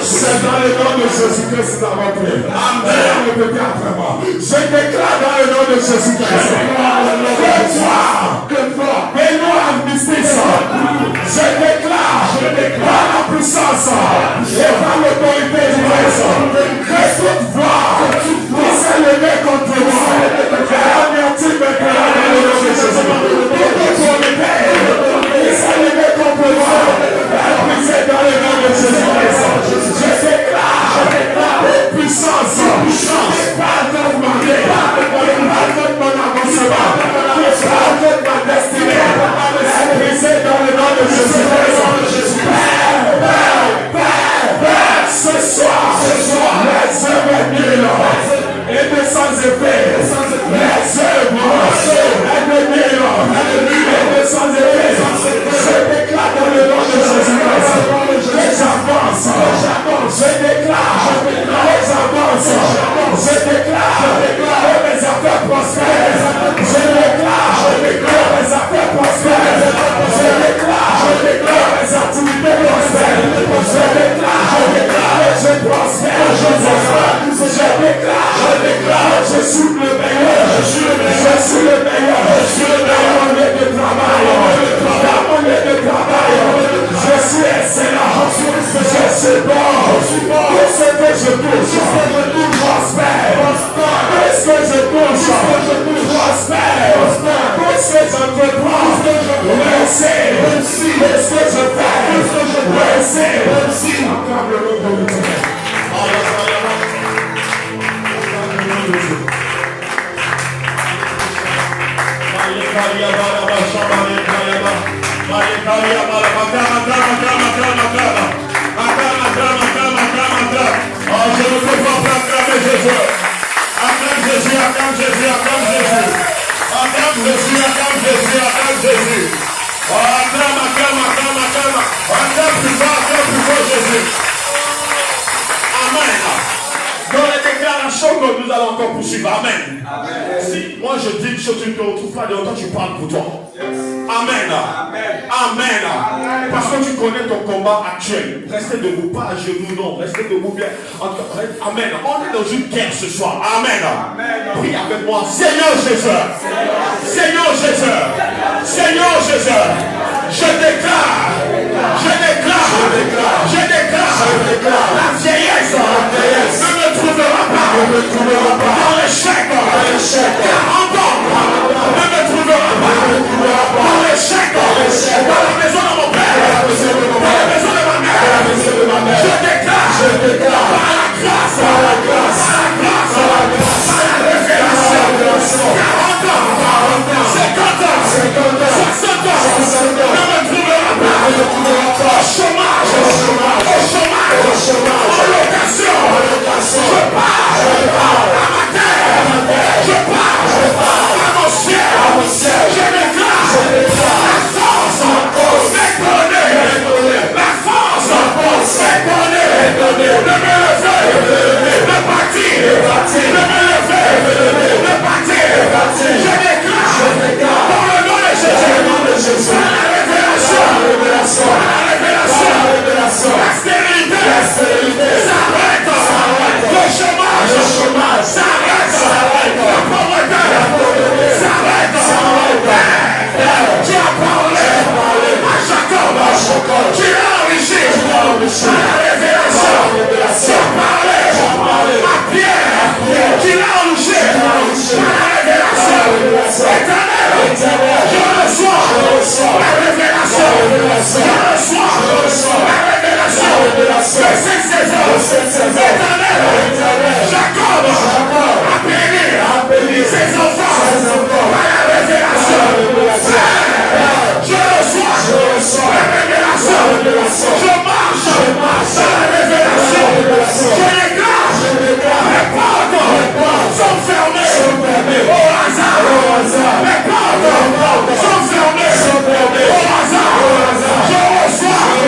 c'est dans le nom de Jésus-Christ d'avoir prié. Amen. Répétez après moi. Je déclare dans le nom de Jésus-Christ. Que toi, et-nous amnistie. Je déclare par la puissance et par l'autorité du Christ que toute voix qui s'est levée contre moi est anéantie maintenant dans le nom de Jésus. Toute autorité qui s'est levée contre moi est brisée dans le nom de Jésus-Christ. Je déclare toute puissance qui pardonne ma vie, qui pardonne mon avancement, qui pardonne ma destinée, est brisée dans le nom de Jésus-Christ. Père, ce soir, les œuvres nulles et de sans effet, les œuvres nulles et de sans effet, je déclare dans le nom de Jésus-Christ que j'avance, je déclare que j'avance, je déclare que mes affaires prospèrent, je déclare que mes affaires prospèrent, je déclare que mes activités prospèrent, je déclare que je prospère, je déclare que je suis le meilleur, je suis le meilleur dans mon lieu de travail, je suis excellent, je suis bon, tout ce que je touche prospère, tout ce que je touche prospère, tout ce que j'entreprends réussit, tout ce que je fais réussit. Acclame le nom de Dieu. Je ne peux pas acclamer Jésus. Acclame Jésus, acclame Jésus, acclame Jésus. Acclame Jésus, acclame Jésus, acclame Jésus. Acclame plus fort Jésus. Amen. Dans les déclarations que nous allons encore poursuivre. Amen. Si moi je dis que tu ne te retrouves pas de longtemps, tu parles pour toi. Amen. Amen. Parce que tu connais ton combat actuel. Restez debout, pas à genoux, non. Restez debout bien. Amen. On est dans une guerre ce soir. Amen. Prie avec moi. Seigneur Jésus. Seigneur Jésus. Seigneur Jésus. Je déclare la vieillesse ne me trouvera pas dans l'échec. 40 ans ne me trouvera pas dans l'échec. Dans la maison de mon père, dans la maison de ma mère, je déclare par la grâce, par la révélation, 40 ans, 50 ans, 60 ans, révélation. La stérilité s'arrête. Le chômage s'arrête. La pauvreté s'arrête. Tu as parlé à Jacob. Tu l'as enrichi à la révélation. Tu as parlé à Pierre. Tu l'as enrichi à la révélation. Éternel, je reçois la révélation. Je reçois la révélation de cette saison. Éternel, Jacob a béni ses enfants par la révélation. Je reçois la révélation. Je marche dans la révélation. Je déclare les portes sont fermées au hasard. Les portes sont fermées au hasard. Je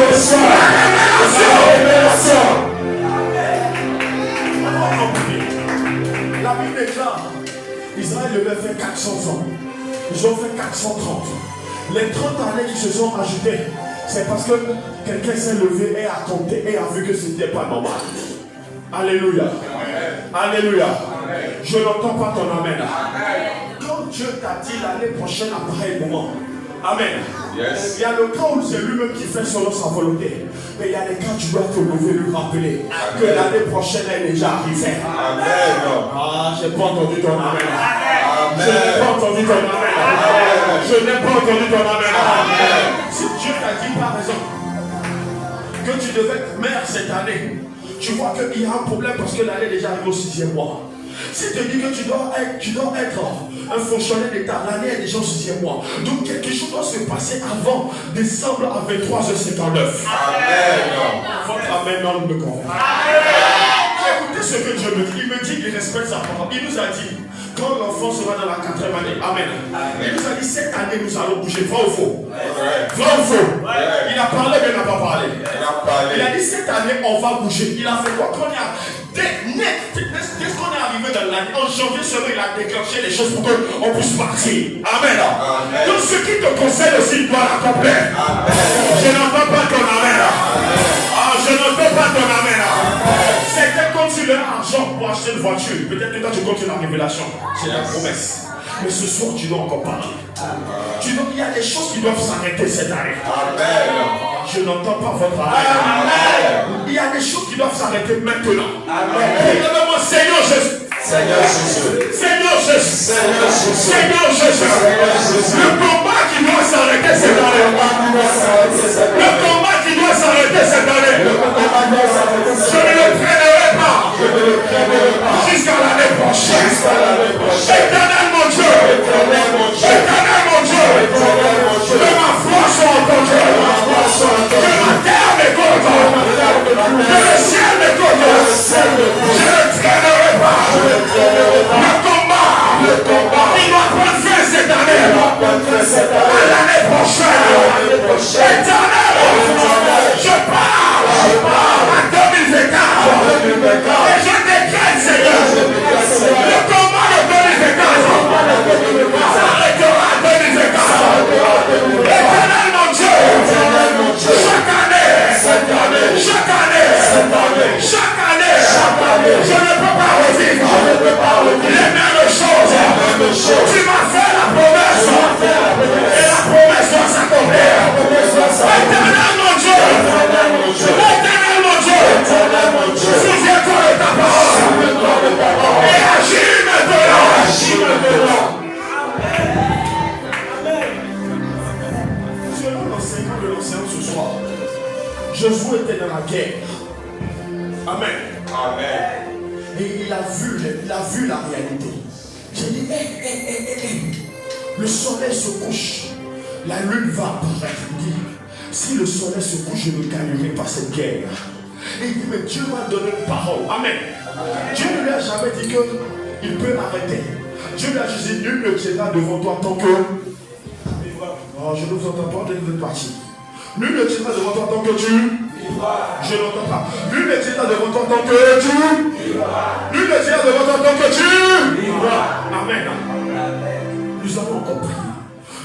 reçois la révélation. La Bible déclare Israël devait faire 400 ans. Ils ont fait 430. Les 30 années qui se sont ajoutées, c'est parce que quelqu'un s'est levé et a compté et a vu que ce n'était pas normal. Alléluia. Alléluia. Je n'entends pas ton amen. Quand Dieu t'a dit l'année prochaine à pareil moment, amen. Yes. Il y a le cas où c'est lui-même qui fait selon sa volonté. Mais il y a des cas où tu dois te lever et lui rappeler que l'année prochaine est déjà arrivée. Amen. Ah, j'ai pas entendu ton amen. Amen. Je n'ai pas entendu ton amen. Amen. Je n'ai pas entendu ton amen. Amen. Si Dieu t'a dit par exemple que tu devais être mère cette année, tu vois qu'il y a un problème parce que l'année est déjà arrivée au 6e mois. Si tu dis que tu dois être un fonctionnaire d'État, l'année est déjà au 6e mois. Donc quelque chose doit se passer avant décembre à 23h59. Amen. Votre amen non me convainc. Écoutez ce que Dieu me dit. Il me dit qu'il respecte sa parole. Il nous a dit, quand l'enfant sera dans la 4e année, amen. Il nous a dit, cette année nous allons bouger. Vrai ou faux? Vrai ou faux? Il a parlé mais il n'a pas parlé. Il a dit, cette année on va bouger. Il a fait quoi? Quand il y a dès qu'on est arrivé dans l'année, en janvier seulement, il a déclenché les choses pour qu'on puisse partir. Amen. Donc ce qui te concerne aussi, il doit l'accomplir. Je n'entends pas ton amen. Ah, je n'entends pas ton amen. C'était comme si l'argent pour acheter une voiture. Peut-être que toi tu comptes la révélation. C'est la promesse. Mais ce soir, tu dois encore parler. Il y a des choses qui doivent s'arrêter cette année. Amen. Je n'entends pas votre amen. Il y a des choses qui doivent s'arrêter maintenant. Amen. Regardez-moi, Seigneur Jésus. Seigneur Jésus. Seigneur Jésus. Seigneur Jésus. Le combat qui doit s'arrêter cette année. Le combat qui doit s'arrêter cette année. Je ne le traînerai pas. Jusqu'à l'année prochaine. Éternel mon Dieu. Éternel mon Dieu. Que ma foi soit entendue. Que la terre m'écoute. Que le ciel m'écoute. Je ne traînerai pas. Le combat. Il doit prendre fin cette année. À l'année prochaine. Éternel. Je parle. À 2024. Et je décrète, Seigneur. Le combat de 2024 s'arrêtera à 2024. Éternel mon Dieu. Chaque année. Je ne peux pas revivre les mêmes choses. Tu m'as fait la promesse. Et la promesse doit s'accomplir. Éternel mon Dieu. Éternel mon Dieu. Souviens-toi de ta parole. Et agis maintenant. Selon l'enseignement de l'océan ce soir, Josué était dans la guerre. Amen. Et il a vu la réalité. J'ai dit, le soleil se couche, la lune va apparaître. Il dit, si le soleil se couche, je ne gagnerai pas cette guerre. Et il dit, mais Dieu m'a donné une parole. Amen. Dieu ne lui a jamais dit qu'il peut arrêter. Dieu lui a juste dit, nul ne tiendra devant toi tant que... Oh, je ne vous entends pas, vous êtes parti. Nul ne tiendra devant toi tant que tu... Je n'entends pas. Nul ne tiendra devant toi tant que tu... Nul ne tiendra devant toi tant que tu... Amen. Nous avons compris.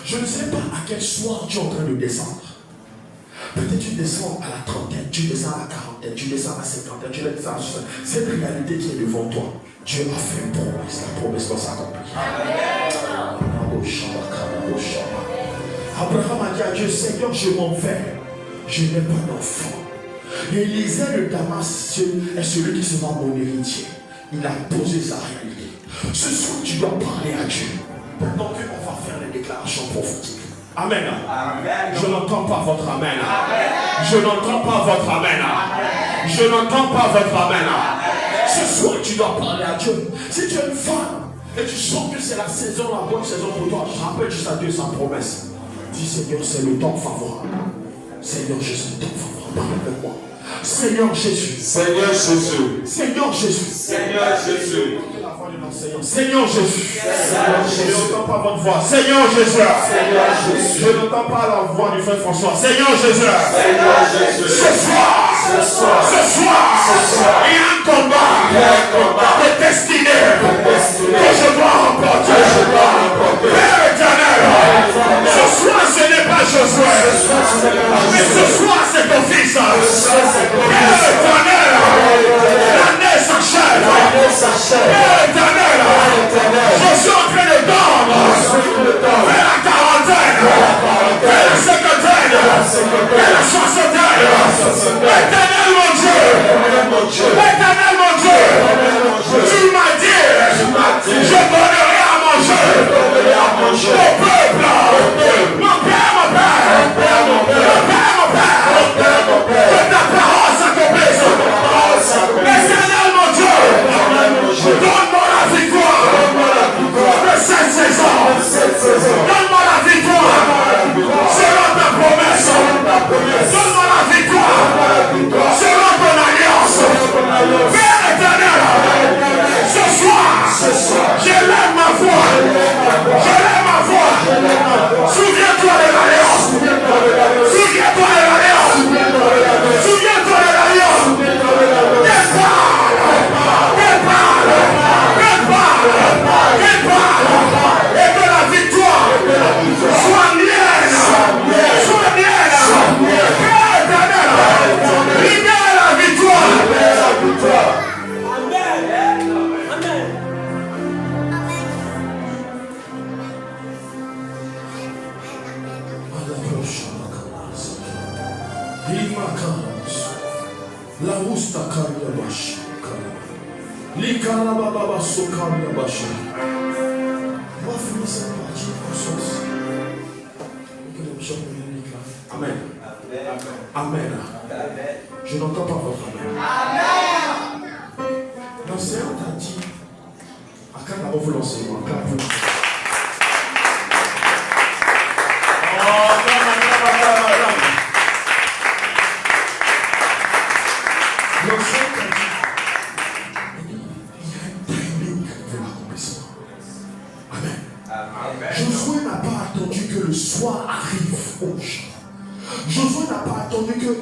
Je ne sais pas à quel soir tu es en train de descendre. Peut-être tu descends à la trentaine, tu descends à la quarantaine, tu descends à la cinquantaine, tu descends à la soixantaine. Cette réalité qui est devant toi, Dieu a fait une promesse. La promesse doit s'accomplir. Abraham a dit à Dieu, Seigneur, je m'en vais. Je n'ai pas d'enfant. Élisée de Damas est celui qui sera mon héritier. Il a posé sa réalité. Ce soir, tu dois parler à Dieu. Pendant qu'on va faire les déclarations prophétiques. Amen. Amen. Je n'entends pas votre amen. Amen. Je n'entends pas votre amen. Amen. Je n'entends pas votre amen. Amen. Ce soir, tu dois parler à Dieu. Si tu es une femme et tu sens que c'est la saison, la bonne saison pour toi, rappelle juste à Dieu sa promesse. Dis Seigneur, c'est le temps favorable. Seigneur Jésus, le temps favorable. Parle avec moi. Seigneur Jésus. Seigneur Jésus. Seigneur Jésus. Seigneur Jésus. Seigneur Jésus. Je n'entends pas votre voix. Seigneur Jésus. Seigneur Jésus. Je n'entends pas la voix du frère François. Seigneur Jésus. Seigneur Jésus. Ce soir. Il y a un combat. De destinée. Que je dois remporter. Père éternel. Ce soir ce n'est pas Josué. Mais ce soir c'est ton fils. Père éternel. L'année s'achève. Père éternel. Je suis en train de dormir. Vers la quarantaine. Vers la cinquantaine. Vers la soixantaine. Éternel mon Dieu. Éternel mon Dieu. Tu m'as dit. Je donnerai à manger. Au peuple. Mon père. Que ta parole s'accomplisse. Éternel mon Dieu. Donne-moi la victoire. De cette saison. Donne-moi la victoire. Selon ta promesse. Donne-moi la victoire. Selon ton alliance. Père éternel. Ce soir. J'élève ma voix. Souviens-toi de l'alliance. Souviens-toi de l'alliance. Souviens-toi de l'alliance. Et que la victoire soit mienne. Père éternel, libère la victoire. La rusta karia bash. Likara baba sokaria bash. On va finir cette partie de conscience. Amen. Amen. Je n'entends pas votre amen. Amen. L'enseignant t'a dit, à quand d'abord vous l'enseignant, à quand vous. Josué n'a pas attendu que le soir arrive au champ. Josué n'a pas attendu que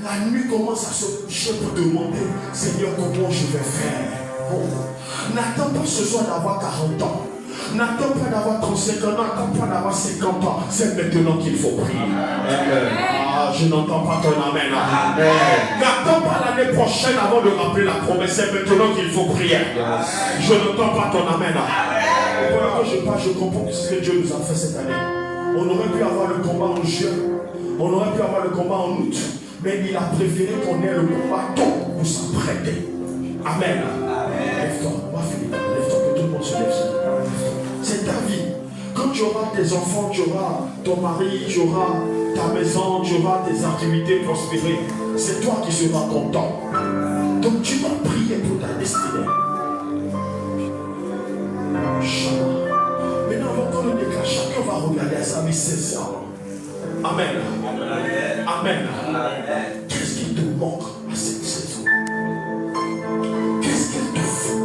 la nuit commence à se coucher pour demander Seigneur, comment je vais faire. N'attends pas ce soir d'avoir 40 ans. N'attends pas d'avoir 35 ans. N'attends pas d'avoir 50 ans. C'est maintenant qu'il faut prier. Je n'entends pas ton amen. N'attends pas l'année prochaine avant de rappeler la promesse. C'est maintenant qu'il faut prier. Je n'entends pas ton amen. Quand je parle, je comprends ce que Dieu nous a fait cette année. On aurait pu avoir le combat en juin. On aurait pu avoir le combat en août. Mais il a préféré qu'on ait le combat tôt pour s'apprêter. Amen. Lève-toi. On va finir. Lève-toi. Que tout le monde se lève. C'est ta vie. Quand tu auras tes enfants, tu auras ton mari, tu auras ta maison, tu auras tes activités prospérées. C'est toi qui seras content. Donc tu vas prier pour ta destinée. Maintenant, avant qu'on le déclare, chacun va regarder à sa vie sincèrement. Amen. Amen. Qu'est-ce qui te manque à cette saison? Qu'est-ce qu'il te faut?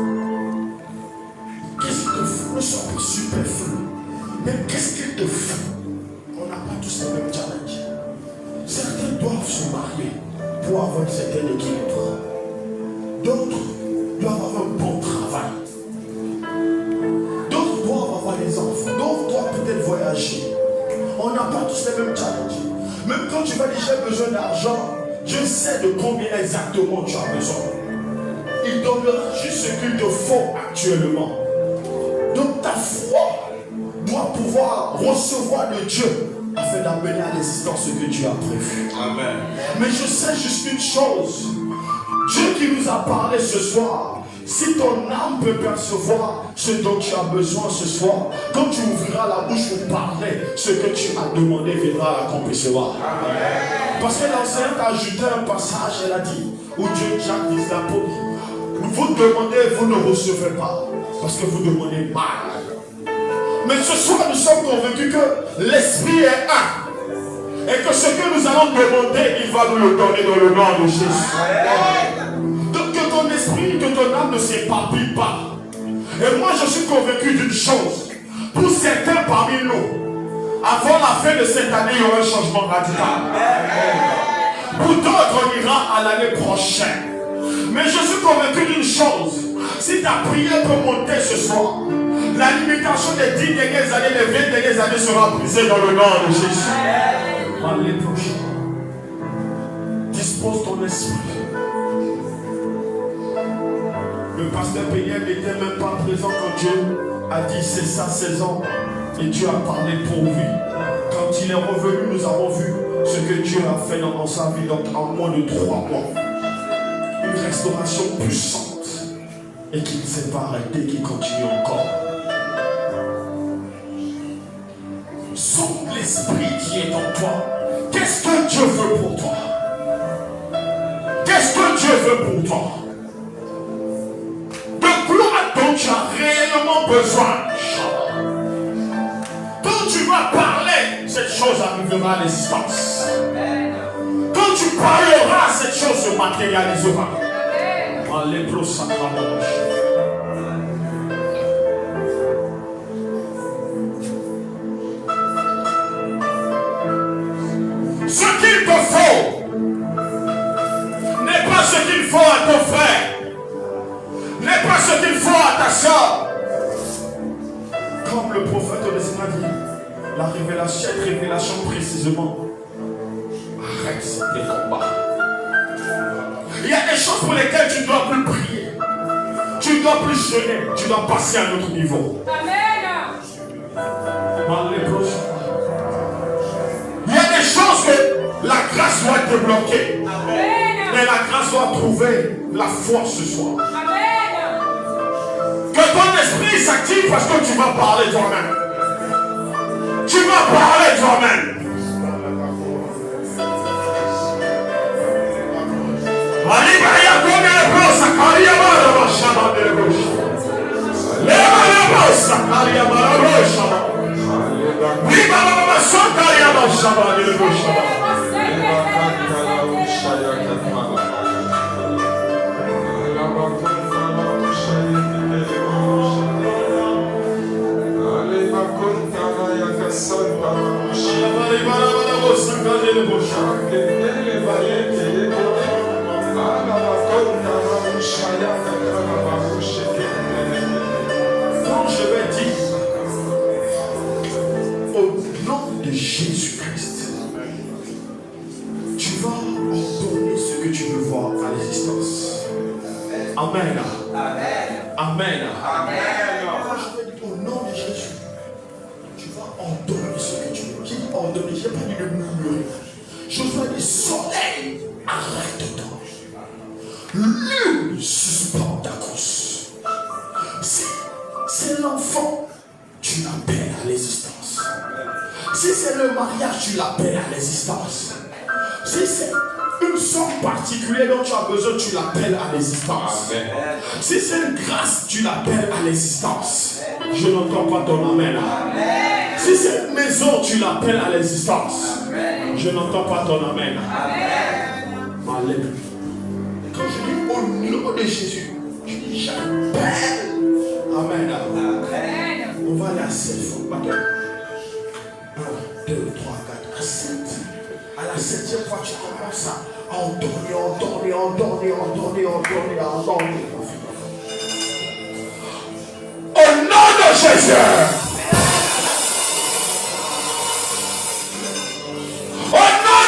Qu'est-ce qu'il te faut? Ne sois pas superflu. Mais qu'est-ce qu'il te faut? On n'a pas tous les mêmes challenges. Certains doivent se marier pour avoir un certain équilibre. D'autres doivent avoir un bon travail. D'autres doivent avoir des enfants. D'autres doivent peut-être voyager. On n'a pas tous les mêmes challenges. Même quand tu vas dire j'ai besoin d'argent, Dieu sait de combien exactement tu as besoin. Il donnera juste ce qu'il te faut actuellement. Donc ta foi doit pouvoir recevoir de Dieu afin d'amener à l'existence ce que Dieu a prévu. Amen. Mais je sais juste une chose. Dieu qui nous a parlé ce soir, si ton âme peut percevoir ce dont tu as besoin ce soir, quand tu ouvriras la bouche pour parler, ce que tu as demandé viendra à l'accomplissement. Parce que l'enseignante a ajouté un passage, elle a dit, où Dieu Jacques dit l'apôtre, vous demandez, vous ne recevez pas, parce que vous demandez mal. Mais ce soir, nous sommes convaincus que l'Esprit est un. Et que ce que nous allons demander, il va nous le donner dans le nom de Jésus. Donc que ton esprit, que ton âme ne s'éparpille pas. Et moi, je suis convaincu d'une chose. Pour certains parmi nous, avant la fin de cette année, il y aura un changement radical. Pour d'autres, on ira à l'année prochaine. Mais je suis convaincu d'une chose. Si ta prière peut monter ce soir, la limitation des 10 dernières années, des 20 dernières années sera brisée dans le nom de Jésus. L'année prochaine, dispose ton esprit. Le pasteur Payet n'était même pas présent quand Dieu a dit c'est sa saison. Et Dieu a parlé pour lui. Quand il est revenu, nous avons vu ce que Dieu a fait dans sa vie. Donc en moins de 3 mois, une restauration puissante. Et qui ne s'est pas arrêté, qui continue encore. Son l'esprit qui est en toi. Qu'est-ce que Dieu veut pour toi? Qu'est-ce que Dieu veut pour toi? De gloire dont tu as réellement besoin. Quand tu vas parler, cette chose arrivera à l'existence. Quand tu parleras, cette chose se matérialisera. Ce qu'il te faut n'est pas ce qu'il faut à ton frère, n'est pas ce qu'il faut à ta soeur. Comme le prophète de l'Israël dit, la révélation, cette révélation précisément, arrête tes combats. Il y a des choses pour lesquelles tu ne dois plus prier, tu ne dois plus jeûner, tu dois passer à un autre niveau. Amen. Il y a des choses que la grâce doit débloquer. Mais la grâce doit trouver la force ce soir. Amen. Que ton esprit s'active parce que tu vas parler toi-même. Tu vas parler toi-même. Donc je vais dire au nom de Jésus-Christ, tu vas ordonner ce que tu veux voir à l'existence. Amen. Amen. Amen. Je vais dire au nom de Jésus, tu vas ordonner ce que tu veux. Qui ordonne? Je n'ai pas dit de murmurer. Je veux dire soleil, arrête-toi. Lune, suspend ta course. Si c'est l'enfant, tu l'appelles à l'existence. Si c'est le mariage, tu l'appelles à l'existence. Si c'est une somme particulière dont tu as besoin, tu l'appelles à l'existence. Si c'est une grâce, tu l'appelles à l'existence. Je n'entends pas ton amen. Si c'est une maison, tu l'appelles à l'existence. Je n'entends pas ton amen. Alléluia. Quand je dis au nom de Jésus, je dis j'appelle. Amen. On va aller à 7 fois. 1, 2, 3, 4, à 7. À la 7e fois, tu commences à endormir. Au nom de Jésus. Au nom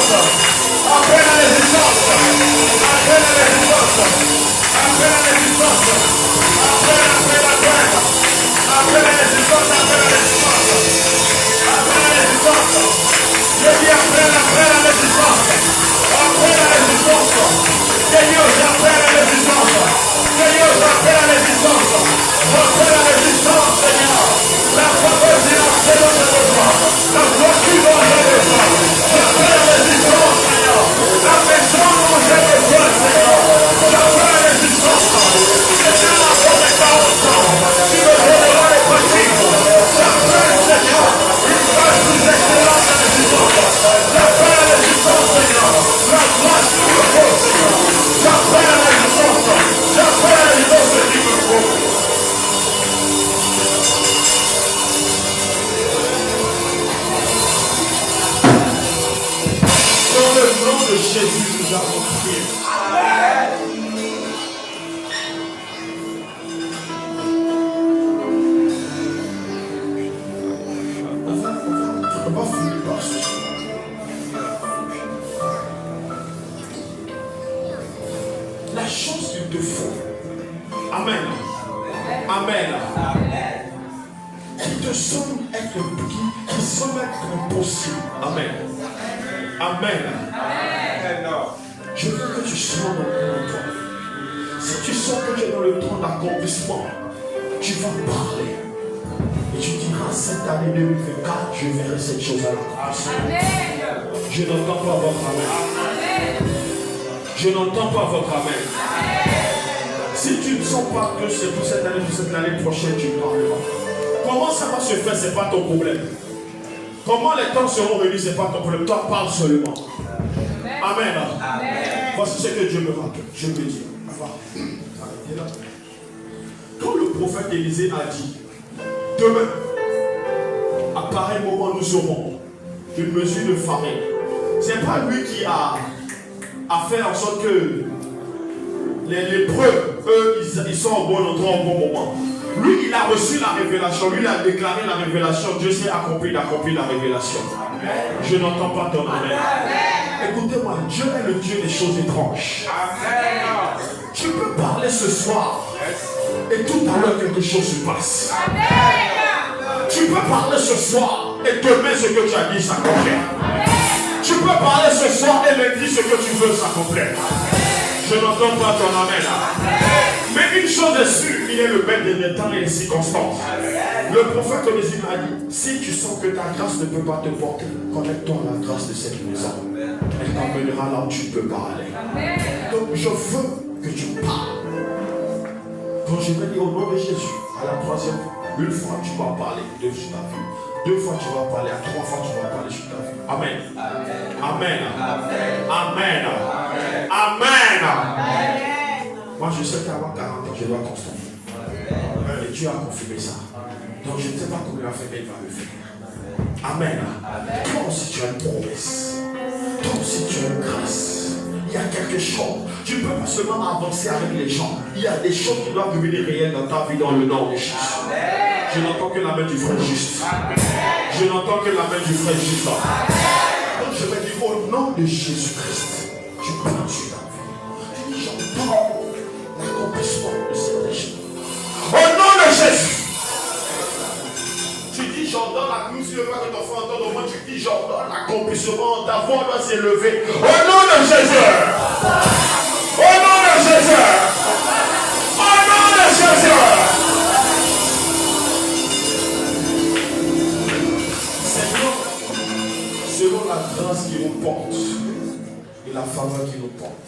résistance. Après la résistance. Après la résistance. Après la résistance. Après la résistance. Après la résistance. Après la résistance. Je dis après la résistance. Après la résistance. Seigneur, j'appelle la résistance. Seigneur, j'appelle la résistance. J'appelle la résistance, Seigneur. La parole dit la selon le besoin. La voiture dont j'ai besoin. J'appelle la résistance, Seigneur. La maison dont j'ai besoin, Seigneur. J'appelle la résistance. Seigneur, la porte est à autant. Tu me donneras les pratiques. J'appelle, Seigneur, une grâce plus excellente de résistance. J'appelle la résistance, Seigneur. La grâce qu'il me faut, Seigneur. J'appelle la résistance. J'appelle la résistance qu'il me faut. Dans le nom de Jésus, nous avons prié. On va finir par ce soir. La chose qu'il te faut. Amen. Amen. Qui te semble être impossible. Amen. Amen. Je veux que tu sois dans le temps. Si tu sens que tu es dans le temps d'accomplissement, tu vas parler. Et tu diras, cette année 2024, je verrai cette chose à l'accomplissement. Je n'entends pas votre amen. Je n'entends pas votre amen. Si tu ne sens pas que c'est pour cette année prochaine, tu parleras. Comment ça va se faire, ce n'est pas ton problème. Comment les temps seront réunis, ce n'est pas ton problème. Toi, parle seulement. Amen. Voici ce que Dieu me rappelle. Je me dis. Arrêtez là. Quand le prophète Élisée a dit, demain, à pareil moment, nous aurons une mesure de farine. Ce n'est pas lui qui a fait en sorte que les lépreux, eux, ils sont au bon endroit au bon moment. Lui, il a reçu la révélation. Lui, il a déclaré la révélation. Dieu s'est accompli la révélation. Amen. Je n'entends pas ton amen. Écoutez-moi, Dieu est le Dieu des choses étranges. Amen. Tu peux parler ce soir et tout à l'heure quelque chose se passe. Amen. Tu peux parler ce soir et demain ce que tu as dit s'accomplit. Tu peux parler ce soir et lundi ce que tu veux s'accomplir. Je n'entends pas ton amen. Mais une chose est sûre, il est le maître des temps et des circonstances. Le prophète Élisée a dit, si tu sens que ta grâce ne peut pas te porter, connecte-toi à la grâce de cette maison. Elle t'emmènera là où tu ne peux pas aller. Donc je veux que tu parles. Quand je vais dire au nom de Jésus, à la troisième fois, une fois tu vas parler de sur ta vie. 2 fois tu vas parler, à 3 fois tu vas parler sur ta vie. Amen. Amen. Amen. Amen. Moi je sais qu'avant 40 ans, je dois constamment. Et Dieu a confirmé ça. Donc je ne sais pas comment il va faire, mais il va le faire. Amen. Toi aussi tu as une promesse. Toi aussi tu as une grâce. Il y a quelque chose. Tu ne peux pas seulement avancer avec les gens. Il y a des choses qui doivent devenir réelles dans ta vie dans le nom de Jésus. Je n'entends que la main du frère juste. Je n'entends que la main du frère juste. Donc je vais dire au nom de Jésus-Christ, tu prends sur ta vie. J'entends l'accomplissement de cette chose. Au nom de Jésus. Tu dis j'entends la cruz, si tu ne veux pas que ton frère entende au moins, tu dis j'entends l'accomplissement, ta voix doit s'élever. Au nom de Jésus. Au nom de Jésus. Au nom de Jésus. Selon la grâce qui nous porte et la faveur qui nous porte,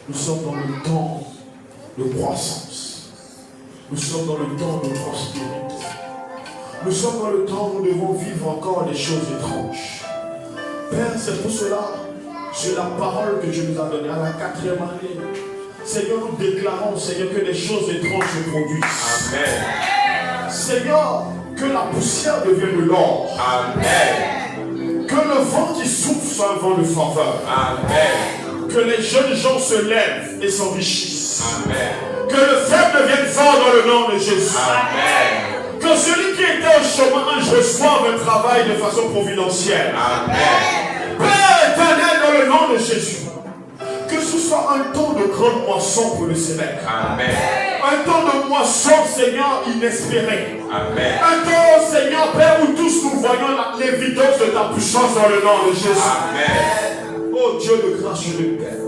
nous sommes dans le temps de croissance. Nous sommes dans le temps de prospérité. Nous sommes dans le temps où nous devons vivre encore des choses étranges. Père, c'est pour cela, c'est la parole que Dieu nous a donnée à la 4e année. Seigneur, nous déclarons, Seigneur, que des choses étranges se produisent. Amen. Seigneur, que la poussière devienne de l'or. Amen. Que le vent qui souffle soit un vent de faveur. Amen. Que les jeunes gens se lèvent et s'enrichissent. Amen. Que le faible devienne fort dans le nom de Jésus. Amen. Que celui qui était au chômage reçoive un travail de façon providentielle. Amen. Père éternel, moisson pour le Seigneur. Amen. Un temps de moisson, Seigneur, inespéré. Amen. Un temps, Seigneur, Père, où tous nous voyons l'évidence de ta puissance dans le nom de Jésus. Amen. Oh Dieu de grâce et de paix.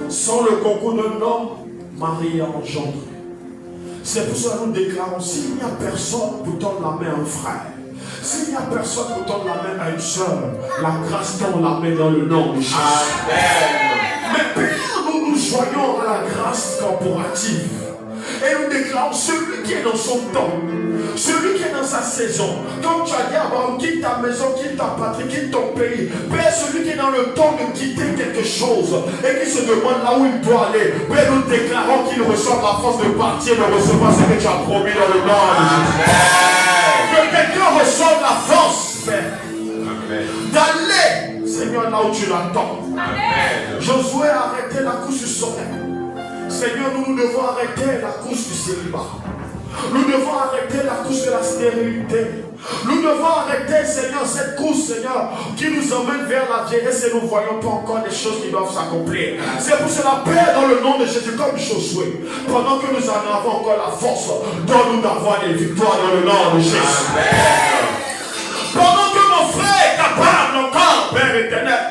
Sans le concours d'un homme, Marie a engendré. C'est pour cela que nous déclarons, s'il n'y a personne pour tendre la main à un frère, s'il n'y a personne pour tendre la main à une soeur, la grâce tend la main dans le nom de Jésus. Amen. Mais Père, nous nous joignons à la grâce corporative. Et nous déclarons, celui qui est dans son temps, celui qui est dans sa saison, comme tu as dit à Abraham, quitte ta maison, quitte ta patrie, quitte ton pays. Père, celui qui est dans le temps de quitter quelque chose et qui se demande là où il doit aller, Père, nous déclarons qu'il reçoit la force de partir, de recevoir ce que tu as promis dans le nom de Jésus. Que quelqu'un reçoive la force, Père, d'aller, Seigneur, là où tu l'attends. Josué a arrêté la course du sommeil. Seigneur, nous devons arrêter la course du célibat. Nous devons arrêter la course de la stérilité. Nous devons arrêter, Seigneur, cette course, Seigneur, qui nous emmène vers la vieillesse et nous ne voyons pas encore des choses qui doivent s'accomplir. C'est pour cela, Père, dans le nom de Jésus, comme Josué, pendant que nous en avons encore la force, donne-nous d'avoir des victoires dans le nom de Jésus. Pendant que mon frère est capable encore, Père éternel,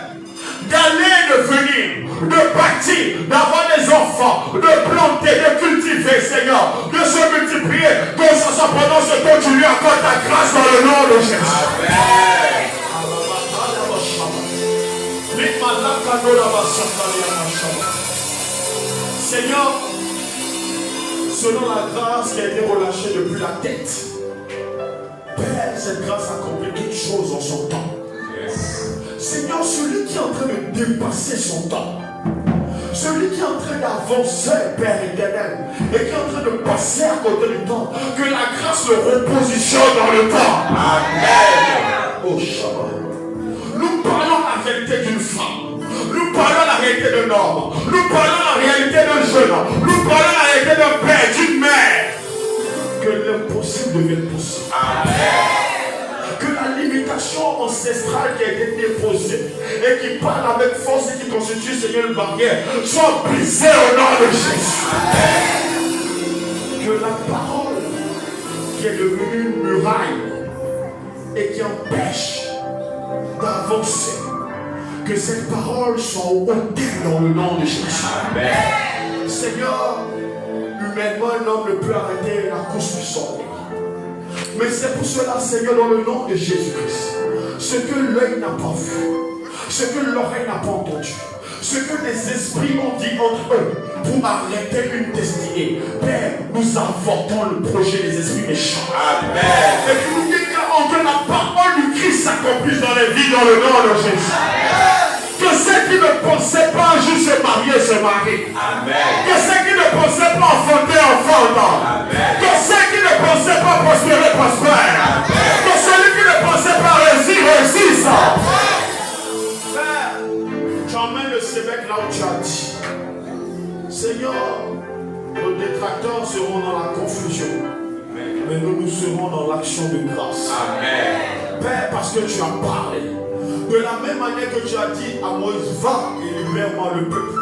d'aller, de venir, de bâtir, d'avoir des enfants, de planter, de cultiver, Seigneur, de se multiplier, que ce soit pendant ce temps, tu lui accordes ta grâce dans le nom de Jésus. Seigneur, selon la grâce qui a été relâchée depuis la tête, Père, cette grâce accomplit toutes choses en son temps. Seigneur, celui qui est en train de dépasser son temps, celui qui est en train d'avancer, Père éternel, et qui est en train de passer à côté du temps, que la grâce le repositionne dans le temps. Amen. Oh Shabbat. Nous parlons la réalité d'une femme. Nous parlons la réalité d'un homme. Nous parlons la réalité d'un jeune homme. Nous parlons la réalité d'un père, d'une mère. Que l'impossible devienne possible. Amen. Que la limitation ancestrale qui a été déposée et qui parle avec force et qui constitue, Seigneur, une barrière, soit brisée au nom de Jésus. Que la parole qui est devenue une muraille et qui empêche d'avancer, que cette parole soit ôtée dans le nom de Jésus. Amen. Seigneur, humainement, un homme ne peut arrêter la course du soleil. Mais c'est pour cela, Seigneur, dans le nom de Jésus-Christ, ce que l'œil n'a pas vu, ce que l'oreille n'a pas entendu, ce que les esprits ont dit entre eux pour arrêter une destinée. Père, nous avortons le projet des esprits méchants. Amen. Et que nous déclarons que la parole du Christ s'accomplisse dans les vies dans le nom de Jésus. Amen. Que ceux qui ne pensaient pas juste se marier, se marient. Amen. Que ceux qui ne pensaient pas enfanter, enfantent. Amen. Que ceux qui ne pensaient pas prospérer, prospèrent. Amen. Que celui qui ne pensait pas réussir, réussisse. Père, tu emmènes le Sébec là où tu as dit. Seigneur, nos détracteurs seront dans la confusion. Mais nous serons dans l'action de grâce. Amen. Père, parce que tu as parlé. De la même manière que tu as dit à Moïse, va et libère-moi le peuple.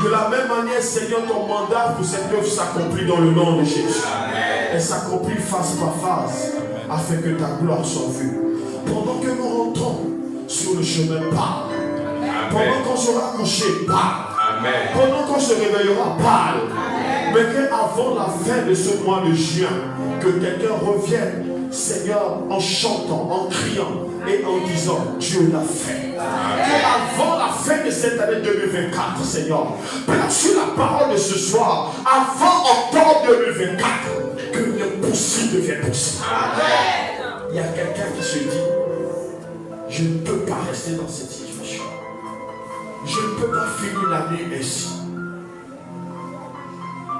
De la même manière, Seigneur, ton mandat pour cette œuvre s'accomplit dans le nom de Jésus. Amen. Elle s'accomplit phase par phase, afin que ta gloire soit vue. Pendant que nous rentrons sur le chemin, parle. Pendant qu'on sera couché, parle. Amen. Pendant qu'on se réveillera, parle. Amen. Mais qu'avant la fin de ce mois de juin, que quelqu'un revienne, Seigneur, en chantant, en criant et en disant, Dieu l'a fait. Avant la fin de cette année 2024, Seigneur, Père, sur la parole de ce soir, avant octobre 2024, que l'impossible devienne possible. Amen. Il y a quelqu'un qui se dit, je ne peux pas rester dans cette situation. Je ne peux pas finir l'année ainsi.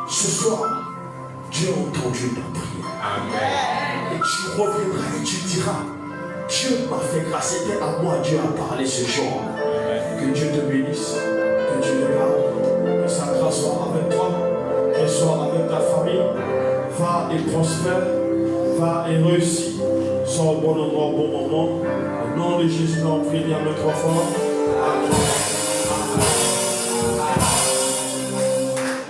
Ce soir, Dieu a entendu ta prière. Amen. Et tu reviendras et tu diras, Dieu m'a fait grâce, c'était à moi, Dieu a parlé ce jour. Amen. Que Dieu te bénisse, que Dieu te garde, que sa grâce soit avec toi, qu'elle soit avec ta famille. Va et prospère, va et réussis. Sois au bon endroit au bon moment. Au nom de Jésus, on prie bien 3 fois. Amen.